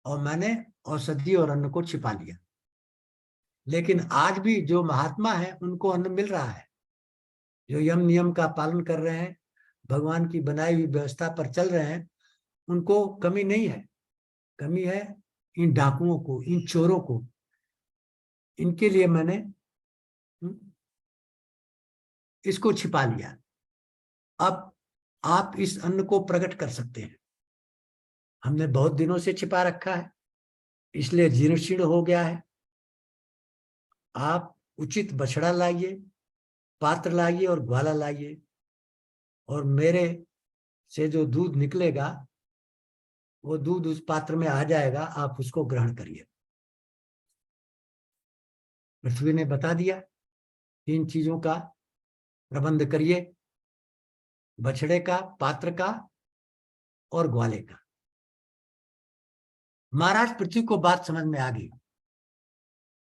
और मैंने औषधि और अन्न को छिपा लिया। लेकिन आज भी जो महात्मा है उनको अन्न मिल रहा है, जो यम नियम का पालन कर रहे हैं, भगवान की बनाई हुई व्यवस्था पर चल रहे हैं, उनको कमी नहीं है। कमी है इन डाकुओं को, इन चोरों को। इनके लिए मैंने इसको छिपा लिया। अब आप इस अन्न को प्रकट कर सकते हैं। हमने बहुत दिनों से छिपा रखा है, इसलिए जीर्ण शीर्ण हो गया है। आप उचित बछड़ा लाइए, पात्र लाइए और ग्वाला लाइए, और मेरे से जो दूध निकलेगा वो दूध उस पात्र में आ जाएगा, आप उसको ग्रहण करिए। पृथ्वी ने बता दिया, 3 चीजों का प्रबंध करिए, बछड़े का, पात्र का और ग्वाले का। महाराज पृथ्वी को बात समझ में आ गई,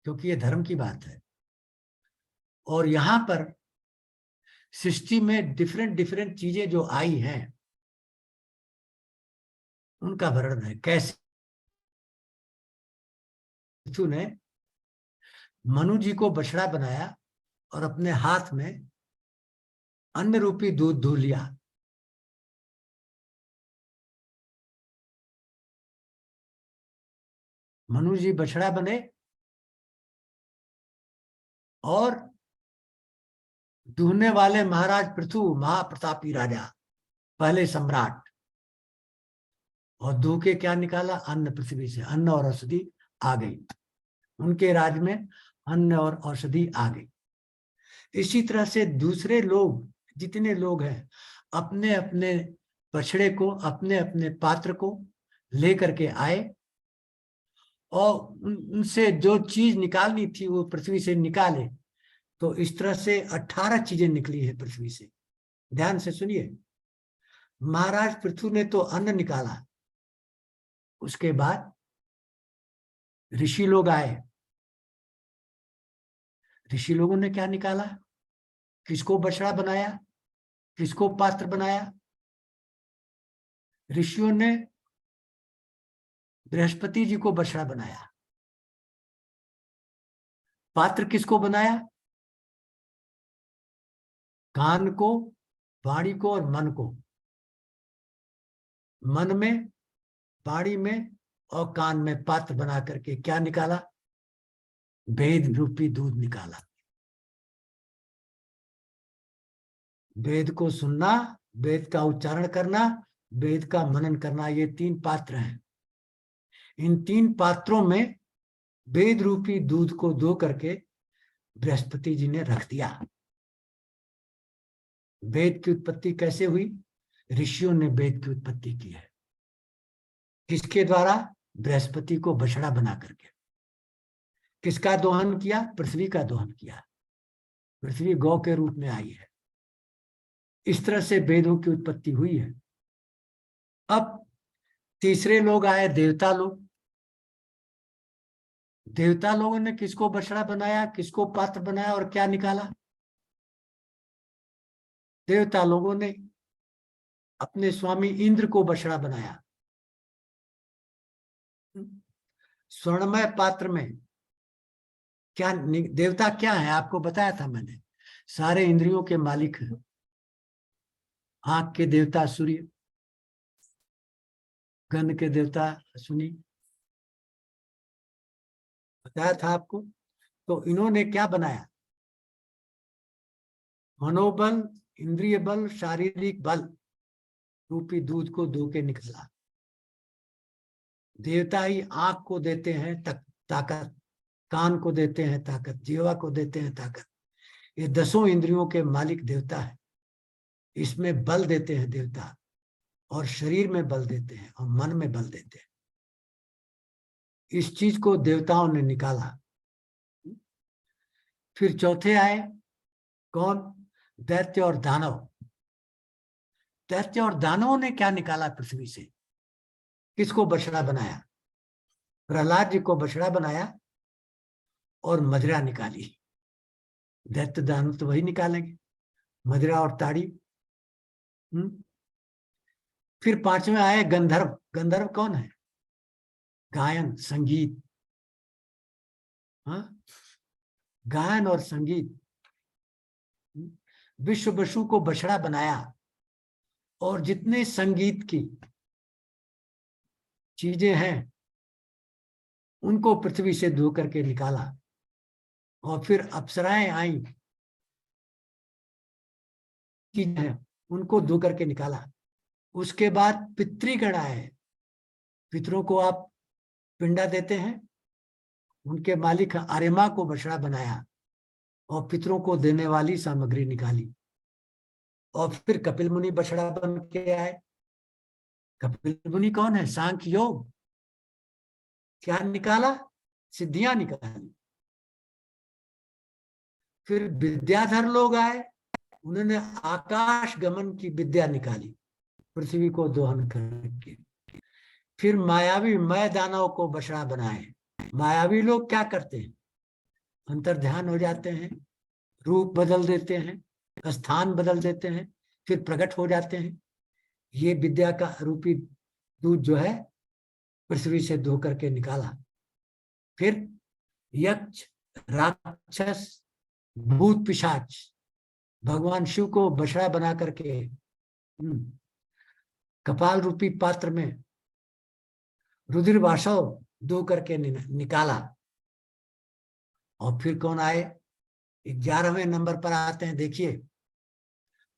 क्योंकि ये धर्म की बात है। और यहां पर सृष्टि में डिफरेंट डिफरेंट चीजें जो आई हैं उनका वर्णन है। कैसे पृथ्वी ने मनु जी को बछड़ा बनाया और अपने हाथ में अन्न रूपी दूध धू लिया। मनु जी बछड़ा बने और दूहने वाले महाराज पृथु, महाप्रतापी राजा, पहले सम्राट, और दूह के क्या निकाला? अन्न पृथ्वी से, अन्न और औषधि आ गई। उनके राज में अन्न और औषधि आ गई। इसी तरह से दूसरे लोग, जितने लोग हैं, अपने अपने बछड़े को, अपने अपने पात्र को लेकर के आए और उनसे जो चीज निकालनी थी वो पृथ्वी से निकाले। तो इस तरह से 18 चीजें निकली है पृथ्वी से। ध्यान से सुनिए। महाराज पृथ्वी ने तो अन्न निकाला, उसके बाद ऋषि लोग आए, ऋषि लोगों ने क्या निकाला, किसको बछड़ा बनाया, किसको पात्र बनाया? ऋषियों ने बृहस्पति जी को बछड़ा बनाया। पात्र किसको बनाया? कान को, वाणी को और मन को। मन में, वाणी में और कान में पात्र बना करके क्या निकाला? वेद रूपी दूध निकाला। वेद को सुनना, वेद का उच्चारण करना, वेद का मनन करना, ये 3 पात्र हैं। इन 3 पात्रों में वेद रूपी दूध को धो करके बृहस्पति जी ने रख दिया। वेद की उत्पत्ति कैसे हुई? ऋषियों ने वेद की उत्पत्ति की है। किसके द्वारा? बृहस्पति को बछड़ा बना करके। किसका दोहन किया? पृथ्वी का दोहन किया। पृथ्वी गौ के रूप में आई है। इस तरह से वेदों की उत्पत्ति हुई है। अब तीसरे लोग आए, देवता लोग। देवता लोगों ने किसको बछड़ा बनाया, किसको पात्र बनाया और क्या निकाला? देवता लोगों ने अपने स्वामी इंद्र को बछड़ा बनाया। स्वर्णमय पात्र में क्या देवता क्या है? आपको बताया था मैंने, सारे इंद्रियों के मालिक हैं। आंख के देवता सूर्य, गंध के देवता अश्विनी, बताया था आपको। तो इन्होंने क्या बनाया? मनोबल, इंद्रिय बल, शारीरिक बल रूपी दूध को धो के निकला। देवता ही आंख को देते हैं ताकत, कान को देते हैं ताकत, जीवा को देते हैं ताकत। ये 10 इंद्रियों के मालिक देवता है। इसमें बल देते हैं देवता, और शरीर में बल देते हैं और मन में बल देते हैं। इस चीज को देवताओं ने निकाला। फिर चौथे आए कौन? दैत्य और दानव। दैत्य और दानवों ने क्या निकाला पृथ्वी से? किसको बछड़ा बनाया? प्रहलाद जी को बछड़ा बनाया और मदिरा निकाली। दैत्य दानव तो वही निकालेंगे, मदिरा और ताड़ी। फिर 5वें आए गंधर्व। गंधर्व कौन है? गायन, संगीत। हाँ, गायन और संगीत। विश्व बसु को बछड़ा बनाया और जितने संगीत की चीजें हैं उनको पृथ्वी से धो करके निकाला। और फिर अप्सराएं आई, चीजें हैं उनको धो करके निकाला। उसके बाद पितृगण आए। पितरों को आप पिंडा देते हैं, उनके मालिक आर्यमा को बछड़ा बनाया और पितरों को देने वाली सामग्री निकाली। और फिर कपिल मुनि बछड़ा बन के आए। कपिल मुनि कौन है? सांख्य योग। क्या निकाला? सिद्धियां निकाली। फिर विद्याधर लोग आए, उन्होंने आकाश गमन की विद्या निकाली, पृथ्वी को दोहन करके। फिर मायावी मय दानव को बछड़ा बनाए। मायावी लोग क्या करते हैं? अंतर ध्यान हो जाते हैं, रूप बदल देते हैं, स्थान बदल देते हैं, फिर प्रकट हो जाते हैं। ये विद्या का रूपी दूध जो है पृथ्वी से धो करके निकाला। फिर यक्ष, राक्षस, भूत, पिशाच भगवान शिव को बछड़ा बना करके कपाल रूपी पात्र में रुधिर वासव धो करके निकाला। और फिर कौन आए? 11वें नंबर पर आते हैं। देखिए,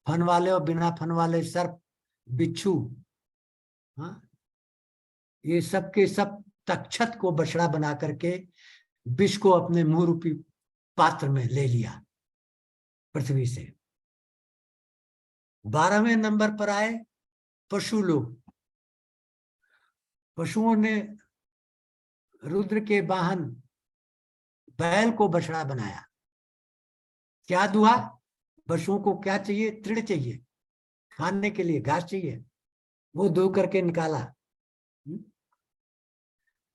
फन वाले और बिना फन वाले सर्प, बिच्छू, हाँ, ये सब के सब तक्षत को बछड़ा बना करके विष को अपने मुंह रूपी पात्र में ले लिया पृथ्वी से। 12वें नंबर पर आए पशु लोग। पशुओं ने रुद्र के वाहन बैल को बछड़ा बनाया। क्या दुआ? पशुओं को क्या चाहिए? तृण चाहिए, खाने के लिए घास चाहिए, वो धो करके निकाला।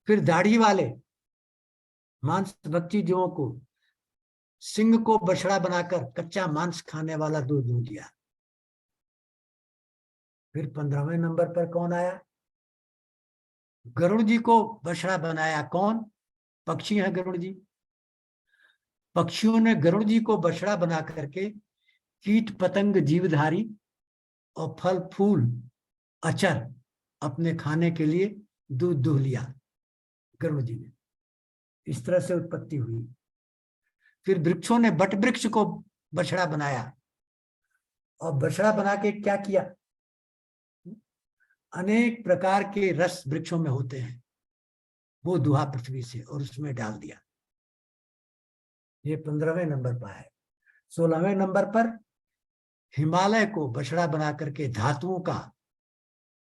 फिर दाढ़ी वाले मांस भक्षी जीवों को सिंह को बछड़ा बनाकर कच्चा मांस खाने वाला दूध दूध दिया। फिर 15वें नंबर पर कौन आया? गरुड़ जी को बछड़ा बनाया। कौन? पक्षी है गरुड़ जी। पक्षियों ने गरुड़ जी को बछड़ा बना करके कीट पतंग जीवधारी और फल फूल अचर अपने खाने के लिए दूध दूह लिया गरुड़ जी ने। इस तरह से उत्पत्ति हुई। फिर वृक्षों ने बट वृक्ष को बछड़ा बनाया और बछड़ा बना के क्या किया? अनेक प्रकार के रस वृक्षों में होते हैं, वो दुहा पृथ्वी से और उसमें डाल दिया। ये 15वें नंबर पर है। 16वें नंबर पर हिमालय को बछड़ा बना करके धातुओं का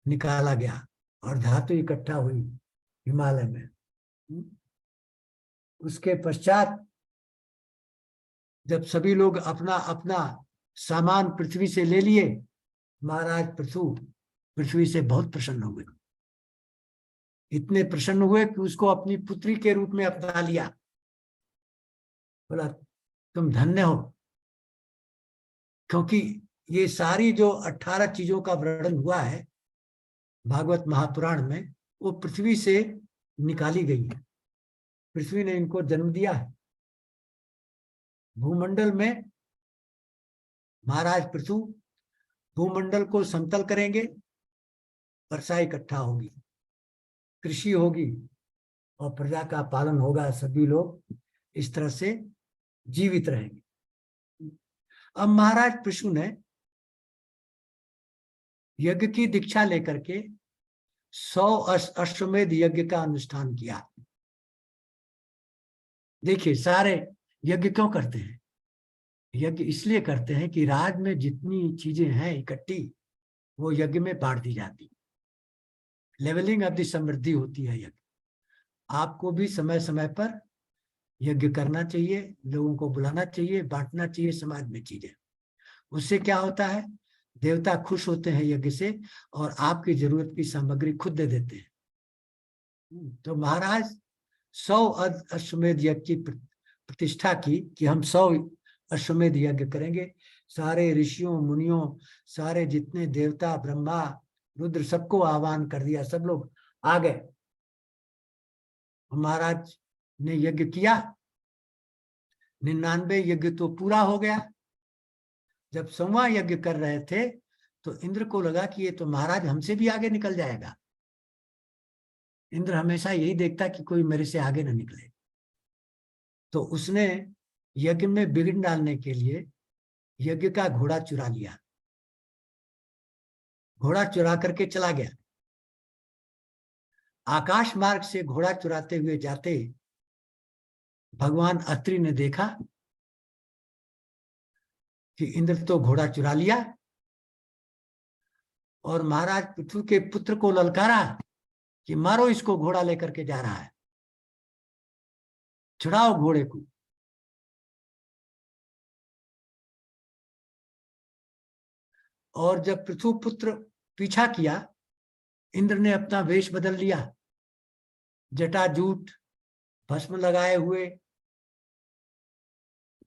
निकाला गया और धातु इकट्ठा हुई हिमालय में। उसके पश्चात जब सभी लोग अपना अपना सामान पृथ्वी से ले लिए, महाराज पृथ्वी से बहुत प्रसन्न हुए। इतने प्रसन्न हुए कि उसको अपनी पुत्री के रूप में अपना लिया। बोला तुम धन्य हो, क्योंकि ये सारी जो 18 चीजों का वर्णन हुआ है भागवत महापुराण में, वो पृथ्वी से निकाली गई है। पृथ्वी ने इनको जन्म दिया है। भूमंडल में महाराज पृथु भूमंडल को समतल करेंगे, वर्षा इकट्ठा होगी, कृषि होगी और प्रजा का पालन होगा। सभी लोग इस तरह से जीवित रहेंगे। अब महाराज पृथु ने यज्ञ की दीक्षा लेकर के 100 अश्वमेध यज्ञ का अनुष्ठान किया। देखिए, सारे यज्ञ क्यों करते हैं? यज्ञ इसलिए करते हैं कि राज में जितनी चीजें हैं इकट्ठी, वो यज्ञ में बांट दी जाती। लेवलिंग ऑफ दी समृद्धि होती है यज्ञ। आपको भी समय समय पर यज्ञ करना चाहिए, लोगों को बुलाना चाहिए, बांटना चाहिए समाज में चीजें। उससे क्या होता है? देवता खुश होते हैं यज्ञ से और आपकी जरूरत की सामग्री खुद दे देते हैं। तो महाराज 100 अश्वमेध यज्ञ की प्रतिष्ठा की कि हम 100 अश्वमेध यज्ञ करेंगे। सारे ऋषियों मुनियों, सारे जितने देवता, ब्रह्मा रुद्र, सबको आह्वान कर दिया। सब लोग आ गए। महाराज ने यज्ञ किया। 99 यज्ञ तो पूरा हो गया। जब 100वां यज्ञ कर रहे थे तो इंद्र को लगा कि ये तो महाराज हमसे भी आगे निकल जाएगा। इंद्र हमेशा यही देखता कि कोई मेरे से आगे ना निकले। तो उसने यज्ञ में विघ्न डालने के लिए यज्ञ का घोड़ा चुरा लिया। घोड़ा चुरा करके चला गया। आकाश मार्ग से घोड़ा चुराते हुए जाते भगवान अत्रि ने देखा कि इंद्र तो घोड़ा चुरा लिया, और महाराज पृथु के पुत्र को ललकारा कि मारो इसको, घोड़ा लेकर के जा रहा है, छुड़ाओ घोड़े को। और जब पृथु पुत्र पीछा किया, इंद्र ने अपना वेश बदल लिया, जटाजूट भस्म लगाए हुए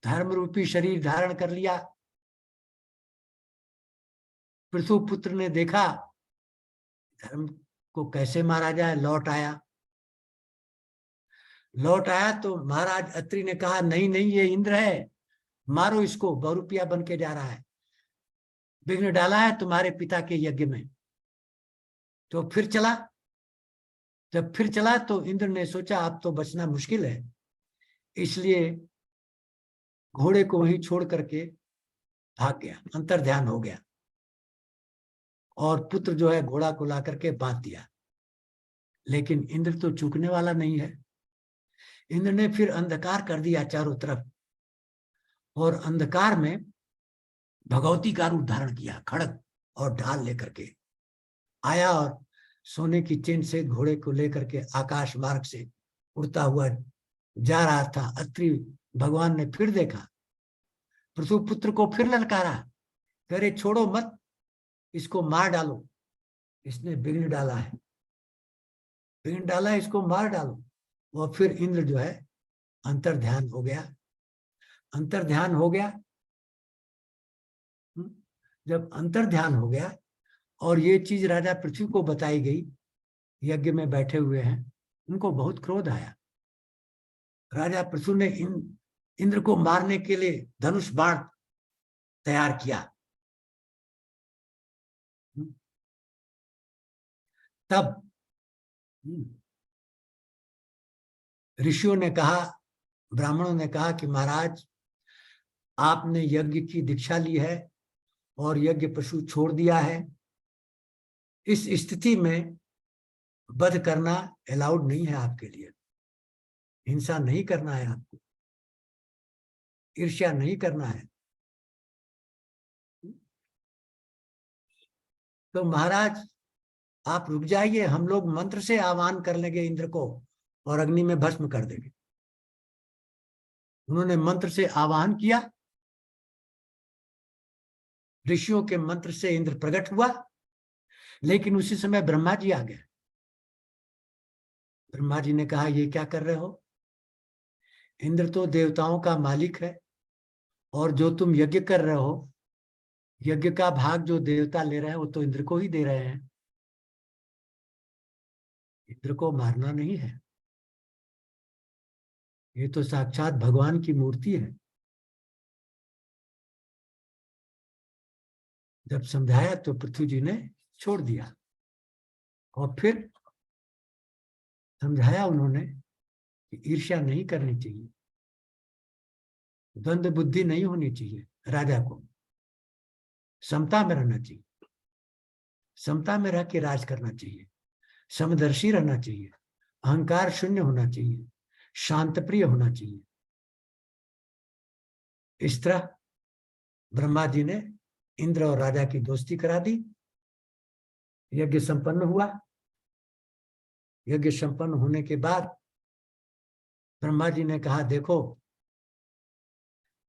धर्म रूपी शरीर धारण कर लिया। पृथु पुत्र ने देखा धर्म को कैसे मारा जाए, लौट आया। लौट आया तो महाराज अत्रि ने कहा नहीं नहीं, ये इंद्र है, मारो इसको, बहुरूपिया बन के जा रहा है, विघ्न डाला है तुम्हारे पिता के यज्ञ में। तो फिर चला। जब फिर चला तो इंद्र ने सोचा अब तो बचना मुश्किल है, इसलिए घोड़े को वहीं छोड़ करके भाग गया, अंतर ध्यान हो गया, और पुत्र जो है घोड़ा को ला करके बांध दिया। लेकिन इंद्र तो चूकने वाला नहीं है। इंद्र ने फिर अंधकार कर दिया चारों तरफ, और अंधकार में भगवती का रूप धारण किया, खड़ग और ढाल लेकर के आया, और सोने की चेन से घोड़े को लेकर के आकाश मार्ग से उड़ता हुआ जा रहा था। अत्रि भगवान ने फिर देखा, पृथु पुत्र को फिर ललकारा, करे छोड़ो मत, इसको मार डालो, इसने विघ्न डाला है, विघ्न डाला है, इसको मार डालो। और फिर इंद्र जो है अंतर्ध्यान हो गया। अंतर्ध्यान हो गया, जब अंतर्ध्यान हो गया और ये चीज राजा पृथ्वी को बताई गई, यज्ञ में बैठे हुए हैं, उनको बहुत क्रोध आया। राजा पृथु ने इंद्र को मारने के लिए धनुष बाण तैयार किया। तब ऋषियों ने कहा, ब्राह्मणों ने कहा कि महाराज, आपने यज्ञ की दीक्षा ली है और यज्ञ पशु छोड़ दिया है। इस स्थिति में वध करना अलाउड नहीं है आपके लिए। हिंसा नहीं करना है आपको, ईर्ष्या नहीं करना है। तो महाराज आप रुक जाइए, हम लोग मंत्र से आह्वान कर लेंगे इंद्र को और अग्नि में भस्म कर देंगे। उन्होंने मंत्र से आह्वान किया, ऋषियों के मंत्र से इंद्र प्रकट हुआ, लेकिन उसी समय ब्रह्मा जी आ गए। ब्रह्मा जी ने कहा, ये क्या कर रहे हो? इंद्र तो देवताओं का मालिक है और जो तुम यज्ञ कर रहे हो, यज्ञ का भाग जो देवता ले रहे हैं वो तो इंद्र को ही दे रहे हैं। इंद्र को मारना नहीं है, ये तो साक्षात भगवान की मूर्ति है। जब समझाया तो पृथ्वी जी ने छोड़ दिया और फिर समझाया उन्होंने कि ईर्ष्या नहीं करनी चाहिए, द्वंद्व बुद्धि नहीं होनी चाहिए, राजा को समता में रहना चाहिए, समता में रह के राज करना चाहिए, समदर्शी रहना चाहिए, अहंकार शून्य होना चाहिए, शांत प्रिय होना चाहिए। इस तरह ब्रह्मा जी ने इंद्र और राजा की दोस्ती करा दी। यज्ञ संपन्न हुआ। यज्ञ संपन्न होने के बाद ब्रह्मा जी ने कहा, देखो,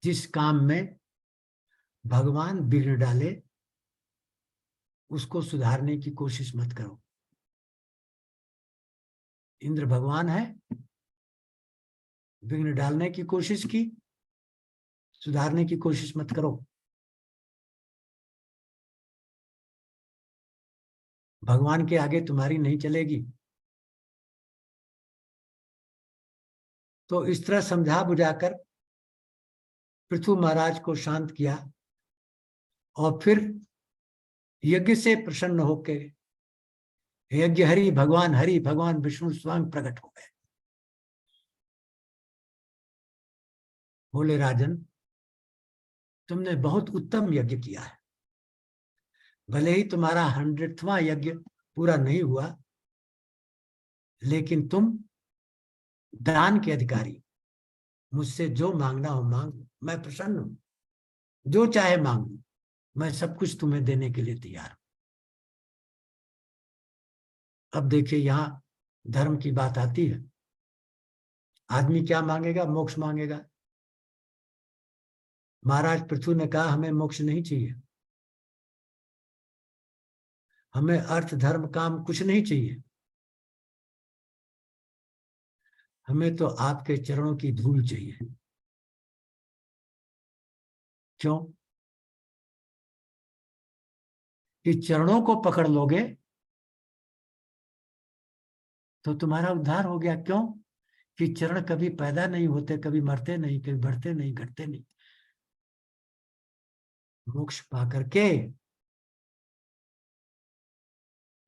जिस काम में भगवान विघ्न डाले उसको सुधारने की कोशिश मत करो। इंद्र भगवान है, विघ्न डालने की कोशिश की, सुधारने की कोशिश मत करो। भगवान के आगे तुम्हारी नहीं चलेगी। तो इस तरह समझा बुझाकर पृथु महाराज को शांत किया और फिर यज्ञ से प्रसन्न होकर यज्ञ हरि भगवान विष्णु स्वयं प्रकट हो गए। बोले, राजन, तुमने बहुत उत्तम यज्ञ किया है। भले ही तुम्हारा 100वां यज्ञ पूरा नहीं हुआ, लेकिन तुम दान के अधिकारी, मुझसे जो मांगना हो मांगो, मैं प्रसन्न हूं। जो चाहे मांगो, मैं सब कुछ तुम्हें देने के लिए तैयार हूं। अब देखिए, यहां धर्म की बात आती है। आदमी क्या मांगेगा? मोक्ष मांगेगा। महाराज पृथु ने कहा, हमें मोक्ष नहीं चाहिए, हमें अर्थ धर्म काम कुछ नहीं चाहिए, हमें तो आपके चरणों की धूल चाहिए। क्यों? कि चरणों को पकड़ लोगे तो तुम्हारा उद्धार हो गया। क्यों? कि चरण कभी पैदा नहीं होते, कभी मरते नहीं, कभी बढ़ते नहीं, घटते नहीं। मोक्ष पा करके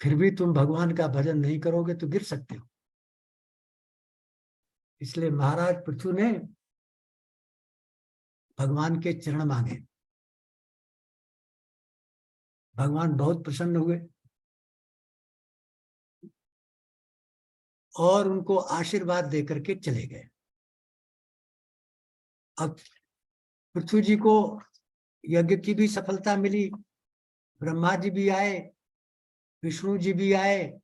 फिर भी तुम भगवान का भजन नहीं करोगे तो गिर सकते हो। इसलिए महाराज पृथु ने भगवान के चरण मांगे। भगवान बहुत प्रसन्न हुए और उनको आशीर्वाद देकर के चले गए। अब पृथ्वी जी को यज्ञ की भी सफलता मिली, ब्रह्मा जी भी आए, विष्णु जी भी आए,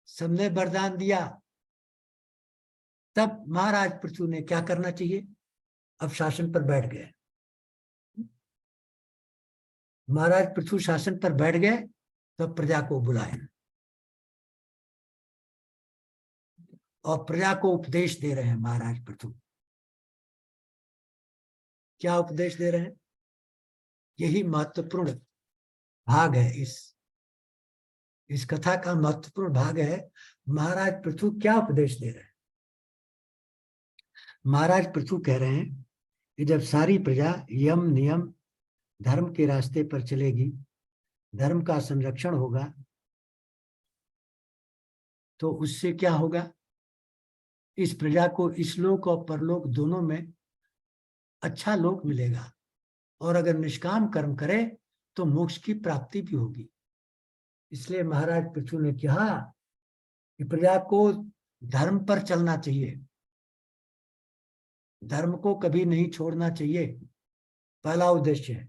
सबने वरदान दिया। तब महाराज पृथु ने क्या करना चाहिए? अब शासन पर बैठ गए। महाराज पृथु शासन पर बैठ गए तो प्रजा को बुलाए। और प्रजा को उपदेश दे रहे हैं महाराज पृथु। क्या उपदेश दे रहे हैं? यही महत्वपूर्ण भाग है, इस कथा का महत्वपूर्ण भाग है। महाराज पृथु क्या उपदेश दे रहे हैं? महाराज पृथु कह रहे हैं कि जब सारी प्रजा यम नियम धर्म के रास्ते पर चलेगी, धर्म का संरक्षण होगा, तो उससे क्या होगा? इस प्रजा को इस लोक और परलोक दोनों में अच्छा लोक मिलेगा, और अगर निष्काम कर्म करे तो मोक्ष की प्राप्ति भी होगी। इसलिए महाराज पृथु ने कहा कि प्रजा को धर्म पर चलना चाहिए, धर्म को कभी नहीं छोड़ना चाहिए। पहला उद्देश्य है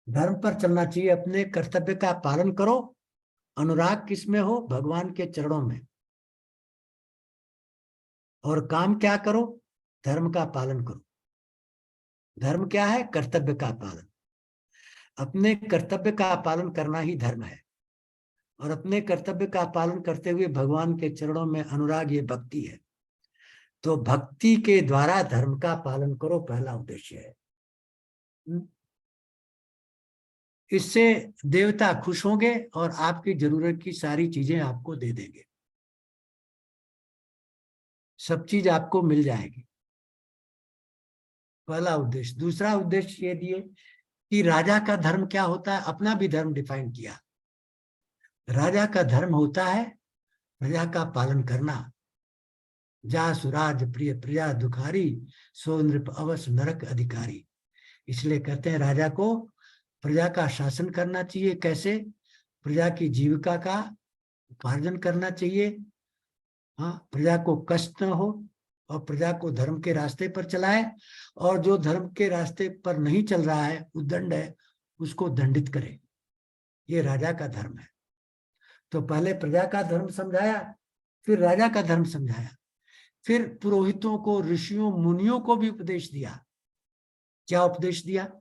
धर्म पर चलना चाहिए। अपने कर्तव्य का पालन करो। अनुराग किसमें हो? भगवान के चरणों में। और काम क्या करो? धर्म का पालन करो। धर्म क्या है? कर्तव्य का पालन। अपने कर्तव्य का पालन करना ही धर्म है, और अपने कर्तव्य का पालन करते हुए भगवान के चरणों में अनुराग, ये भक्ति है। तो भक्ति के द्वारा धर्म का पालन करो, पहला उद्देश्य है। इससे देवता खुश होंगे और आपकी जरूरत की सारी चीजें आपको दे देंगे, सब चीज आपको मिल जाएगी। पहला उद्देश्य। दूसरा उद्देश्य ये दिए कि राजा का धर्म क्या होता है, अपना भी धर्म डिफाइन किया। राजा का धर्म होता है प्रजा का पालन करना। जा सुराज प्रिय प्रजा दुखारी, सो नृप अवश्य नरक अधिकारी। इसलिए कहते हैं राजा को प्रजा का शासन करना चाहिए। कैसे? प्रजा की जीविका का उपार्जन करना चाहिए। हाँ, प्रजा को कष्ट न हो और प्रजा को धर्म के रास्ते पर चलाए, और जो धर्म के रास्ते पर नहीं चल रहा है, उद्दंड है, उसको दंडित करे। ये राजा का धर्म है। तो पहले प्रजा का धर्म समझाया, फिर राजा का धर्म समझाया, फिर पुरोहितों को, ऋषियों मुनियों को भी उपदेश दिया। क्या उपदेश दिया?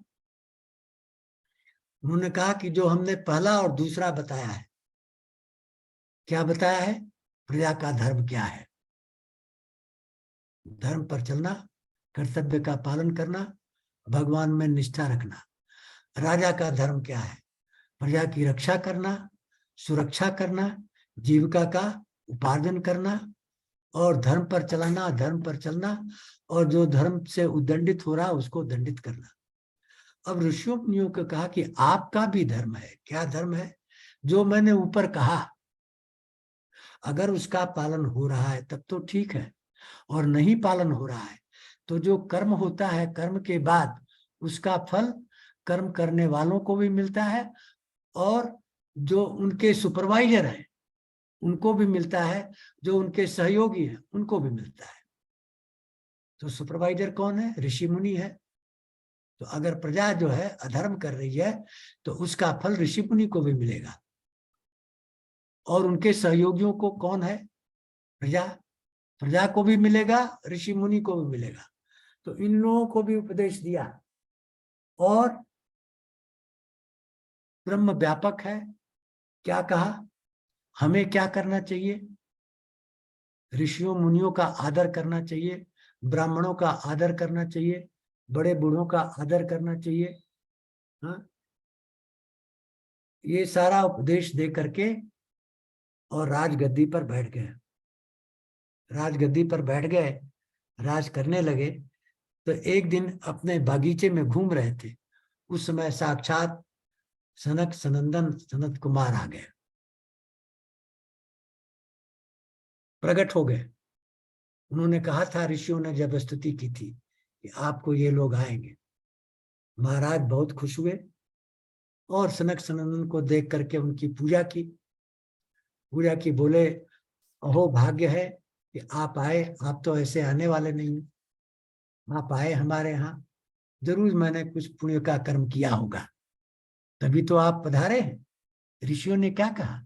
उन्होंने कहा कि जो हमने पहला और दूसरा बताया है, क्या बताया है? प्रजा का धर्म क्या है? धर्म पर चलना, कर्तव्य का पालन करना, भगवान में निष्ठा रखना। राजा का धर्म क्या है? प्रजा की रक्षा करना, सुरक्षा करना, जीविका का उपार्जन करना, और धर्म पर चलाना, धर्म पर चलना, और जो धर्म से उद्दंडित हो रहा उसको दंडित करना। अब ऋषियों मुनियों को कहा कि आपका भी धर्म है। क्या धर्म है? जो मैंने ऊपर कहा, अगर उसका पालन हो रहा है तब तो ठीक है, और नहीं पालन हो रहा है तो जो कर्म होता है, कर्म के बाद उसका फल कर्म करने वालों को भी मिलता है, और जो उनके सुपरवाइजर हैं उनको भी मिलता है, जो उनके सहयोगी हैं उनको भी मिलता है। तो सुपरवाइजर कौन है? ऋषि मुनि है। तो अगर प्रजा जो है अधर्म कर रही है तो उसका फल ऋषि मुनि को भी मिलेगा, और उनके सहयोगियों को कौन है? प्रजा। प्रजा को भी मिलेगा, ऋषि मुनि को भी मिलेगा। तो इन लोगों को भी उपदेश दिया। और ब्रह्म व्यापक है। क्या कहा? हमें क्या करना चाहिए? ऋषियों मुनियों का आदर करना चाहिए, ब्राह्मणों का आदर करना चाहिए, बड़े बूढ़ों का आदर करना चाहिए। हाँ, ये सारा उपदेश दे करके और राजगद्दी पर बैठ गए। राजगद्दी पर बैठ गए, राज करने लगे। तो एक दिन अपने बागीचे में घूम रहे थे, उस समय साक्षात सनक सनंदन सनत कुमार आ गए, प्रकट हो गए। उन्होंने कहा था, ऋषियों ने जब स्तुति की थी कि आपको ये लोग आएंगे, महाराज बहुत खुश हुए और सनक सनंदन को देख करके उनकी पूजा की। बोले, अहो भाग्य है कि आप आए, आप तो ऐसे आने वाले नहीं, आप आए हमारे यहाँ, जरूर मैंने कुछ पुण्य का कर्म किया होगा, तभी तो आप पधारे हैं। ऋषियों ने क्या कहा?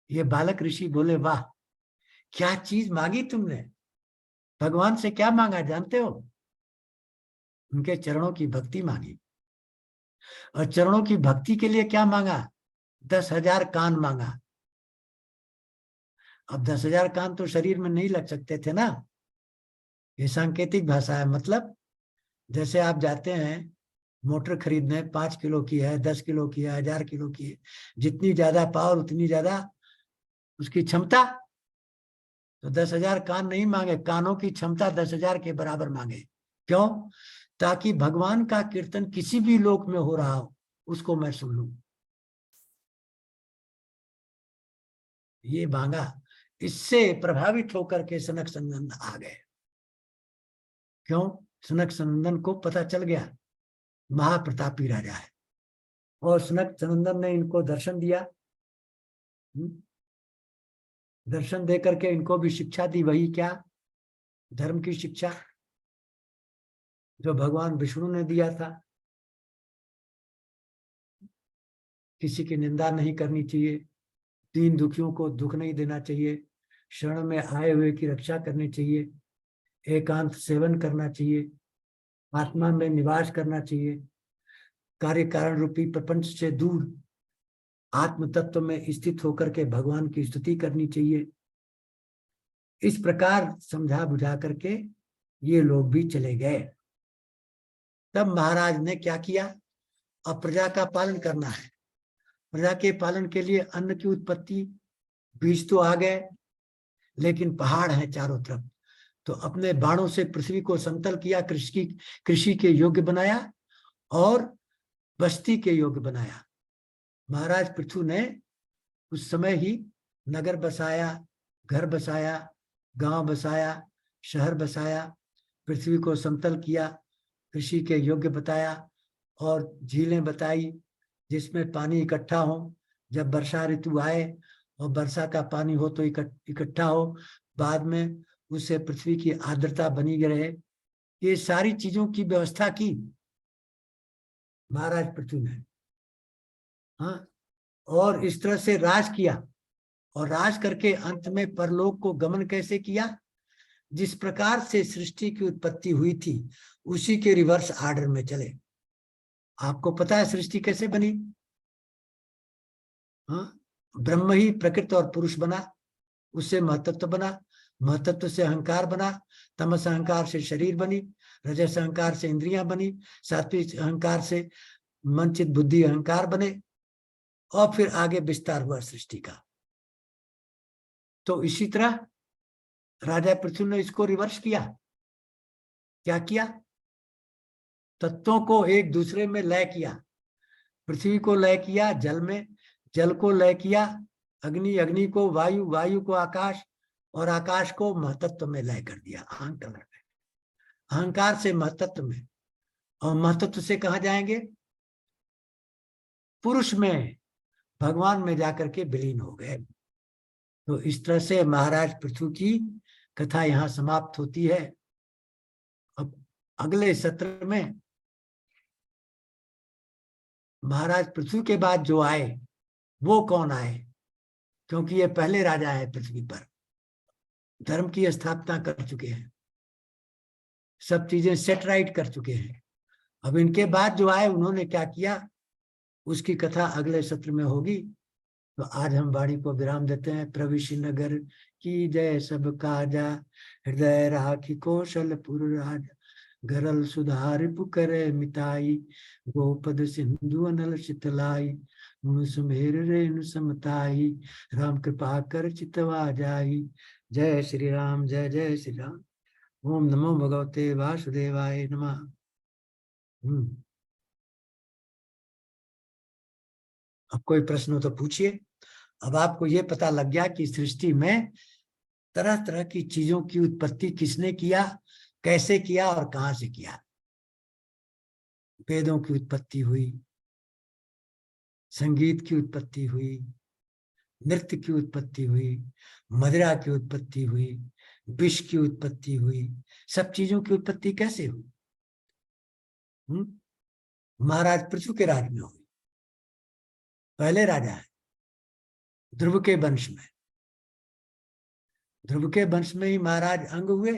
ये बालक ऋषि बोले, वाह, क्या चीज मांगी तुमने? भगवान से क्या मांगा जानते हो? उनके चरणों की भक्ति मांगी। और चरणों की भक्ति के लिए क्या मांगा? 10,000 कान मांगा। अब 10,000 कान तो शरीर में नहीं लग सकते थे ना, ये सांकेतिक भाषा है। मतलब जैसे आप जाते हैं मोटर खरीदने, 5 किलो की है, 10 किलो की है, 1000 किलो की है, जितनी ज्यादा पावर उतनी ज्यादा उसकी क्षमता। तो 10,000 कान नहीं मांगे, कानों की क्षमता 10,000 के बराबर मांगे। क्यों? ताकि भगवान का कीर्तन किसी भी लोक में हो रहा हो उसको मैं सुन लूं, ये मांगा। इससे प्रभावित होकर के सनक सनंदन आ गए। क्यों? सनक सनंदन को पता चल गया महाप्रतापी राजा है, और सनक सनंदन ने इनको दर्शन दिया। दर्शन दे करके इनको भी शिक्षा दी, वही क्या? धर्म की शिक्षा जो भगवान विष्णु ने दिया था। किसी की निंदा नहीं करनी चाहिए, दीन दुखियों को दुख नहीं देना चाहिए, शरण में आए हुए की रक्षा करनी चाहिए, एकांत सेवन करना चाहिए, आत्मा में निवास करना चाहिए, कार्य कारण रूपी प्रपंच से दूर आत्म तत्व में स्थित होकर के भगवान की स्तुति करनी चाहिए। इस प्रकार समझा बुझा करके ये लोग भी चले गए। तब महाराज ने क्या किया? अब प्रजा का पालन करना है। प्रजा के पालन के लिए अन्न की उत्पत्ति, बीज तो आ गए, लेकिन पहाड़ है चारों तरफ। तो अपने बाणों से पृथ्वी को समतल किया, कृषि के योग्य बनाया और बस्ती के योग्य बनाया। महाराज पृथु ने उस समय ही नगर बसाया, घर बसाया, गांव बसाया, शहर बसाया, पृथ्वी को समतल किया, कृषि के योग्य बताया और झीलें बताई जिसमें पानी इकट्ठा हो, जब वर्षा ऋतु आए और वर्षा का पानी हो तो इकट्ठा हो, बाद में उससे पृथ्वी की आर्द्रता बनी रहे। ये सारी चीजों की व्यवस्था की महाराज पृथु ने। हाँ, और इस तरह से राज किया, और राज करके अंत में परलोक को गमन कैसे किया? जिस प्रकार से सृष्टि की उत्पत्ति हुई थी उसी के रिवर्स आर्डर में चले। आपको पता है सृष्टि कैसे बनी? हाँ, ब्रह्म ही प्रकृति और पुरुष बना, उससे महतत्व बना, महतत्व से अहंकार बना, तमस अहंकार से शरीर बनी, रजस अहंकार से इंद्रियां बनी, सात्विक अहंकार से मन चित बुद्धि अहंकार बने, और फिर आगे विस्तार हुआ सृष्टि का। तो इसी तरह राजा पृथ्वी ने इसको रिवर्स किया। क्या किया? तत्वों को एक दूसरे में लय किया। पृथ्वी को लय किया जल में, जल को लय किया अग्नि, अग्नि को वायु, वायु को आकाश, और आकाश को महतत्व में लय कर दिया, अहंकार में, अहंकार से महतत्व में, और महतत्व से कहां जाएंगे? पुरुष में, भगवान में जाकर के विलीन हो गए। तो इस तरह से महाराज पृथु की कथा यहां समाप्त होती है। अब अगले सत्र में महाराज पृथु के बाद जो आए वो कौन आए, क्योंकि ये पहले राजा है पृथ्वी पर, धर्म की स्थापना कर चुके हैं, सब चीजें सेट राइट कर चुके हैं। अब इनके बाद जो आए उन्होंने क्या किया उसकी कथा अगले सत्र में होगी। तो आज हम वाणी को विराम देते हैं। प्रविश नगर की जय, सब काजा हृदय राखी कौशलपुर राजा, गरल सुधार पुकर मिताई, गोपद सिंधु अनल शीतलाई, सुमेर रेणु समताई, राम कृपा कर चितवा जाई। जय श्री राम, जय जय श्री राम। ओम नमो भगवते वासुदेवाय नमः। अब कोई प्रश्न हो तो पूछिए। अब आपको ये पता लग गया कि सृष्टि में तरह तरह की चीजों की उत्पत्ति किसने किया, कैसे किया और कहां से किया। वेदों की उत्पत्ति हुई, संगीत की उत्पत्ति हुई, नृत्य की उत्पत्ति हुई, मदिरा की उत्पत्ति हुई, विष की उत्पत्ति हुई, सब चीजों की उत्पत्ति कैसे हुई? महाराज पृथु के राज में हुई, पहले राजा है ध्रुव के वंश में। ध्रुव के वंश में ही महाराज अंग हुए,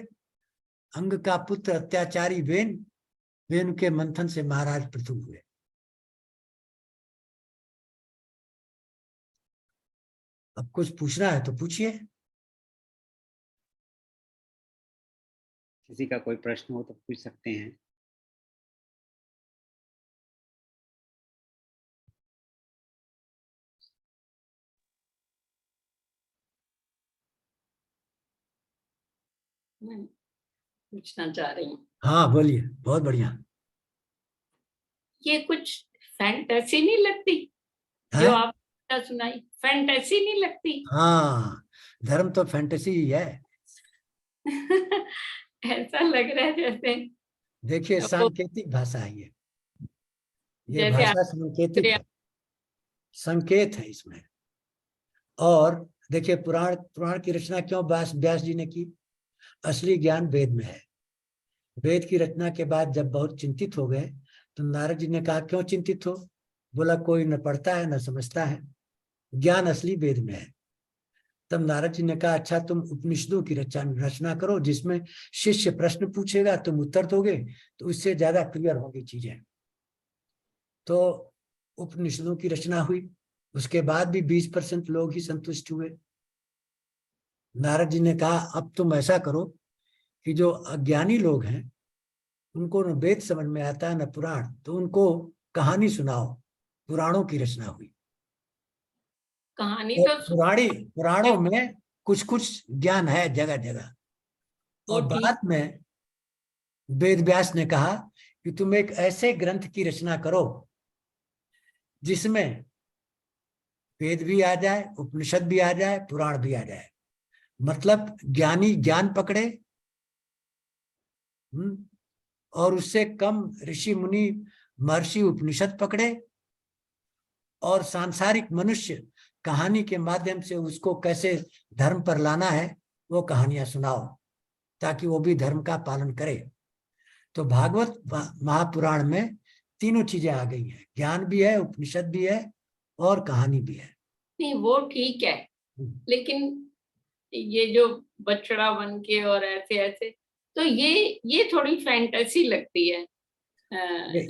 अंग का पुत्र अत्याचारी वेन, वेन के मंथन से महाराज पृथु हुए। अब कुछ पूछना है तो पूछिए। किसी का कोई प्रश्न हो तो पूछ सकते हैं। मैं पूछना चाह रही हूँ, हाँ बोलिए, बहुत बढ़िया। ये कुछ फैंटेसी नहीं लगती है? जो आपने सुनाई? फैंटेसी नहीं लगती? हाँ, धर्म तो फैंटेसी ही है। ऐसा लग रहा है जैसे देखिए, वो, सांकेतिक भाषा है ये जैसे भाषा सांकेतिक है, संकेत है इसमें। और देखिए, पुराण पुराण की रचना क्यों व्यास व्यास जी ने की? असली ज्ञान वेद में है। वेद की रचना के बाद जब बहुत चिंतित हो गए तो नारद जी ने कहा, क्यों चिंतित हो? बोला, कोई न पढ़ता है न समझता है, ज्ञान असली वेद में है। तब नारद जी ने कहा, अच्छा तुम उपनिषदों की रचना करो, जिसमें शिष्य प्रश्न पूछेगा, तुम उत्तर दोगे, तो उससे ज्यादा क्लियर होगी चीजें। तो उपनिषदों की रचना हुई। उसके बाद भी 20% लोग ही संतुष्ट हुए। नारद जी ने कहा, अब तुम ऐसा करो कि जो अज्ञानी लोग हैं, उनको न वेद समझ में आता है न पुराण, तो उनको कहानी सुनाओ। पुराणों की रचना हुई। कहानी और तो पुराणों में कुछ कुछ ज्ञान है जगह जगह। वो और ठीक, बाद में वेद व्यास ने कहा कि तुम एक ऐसे ग्रंथ की रचना करो जिसमें वेद भी आ जाए, उपनिषद भी आ जाए, पुराण भी आ जाए। मतलब ज्ञानी ज्ञान पकड़े, और उससे कम ऋषि मुनि महर्षि उपनिषद पकड़े, और सांसारिक मनुष्य कहानी के माध्यम से उसको कैसे धर्म पर लाना है वो कहानियां सुनाओ, ताकि वो भी धर्म का पालन करे। तो भागवत महापुराण में तीनों चीजें आ गई हैं, ज्ञान भी है, उपनिषद भी है, और कहानी भी है। नहीं वो ठीक है, लेकिन ये जो बछड़ा बन के और ऐसे ऐसे, तो ये थोड़ी फैंटेसी लगती है।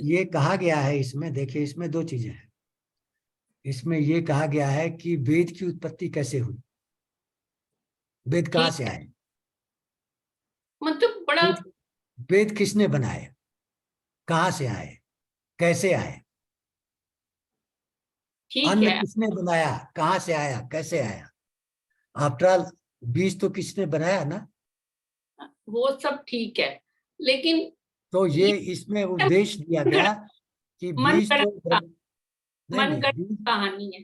ये कहा गया है इसमें, देखिए इसमें दो चीजें हैं। इसमें ये कहा गया है कि वेद की उत्पत्ति कैसे हुई, वेद कहाँ ठीक से है, आए, मतलब बड़ा वेद वेद किसने बनाए, कहाँ से आए, कैसे आए, ठीक अन्न है, किसने बनाया, कहाँ से आया, कैसे आया। आफ्टर ऑल बीज तो किसने बनाया ना। वो सब ठीक है, लेकिन तो ये ये इसमें उपदेश दिया गया कि मन बीज तो गढ़ंत नहीं मन नहीं गढ़ंत बीज कहानी है,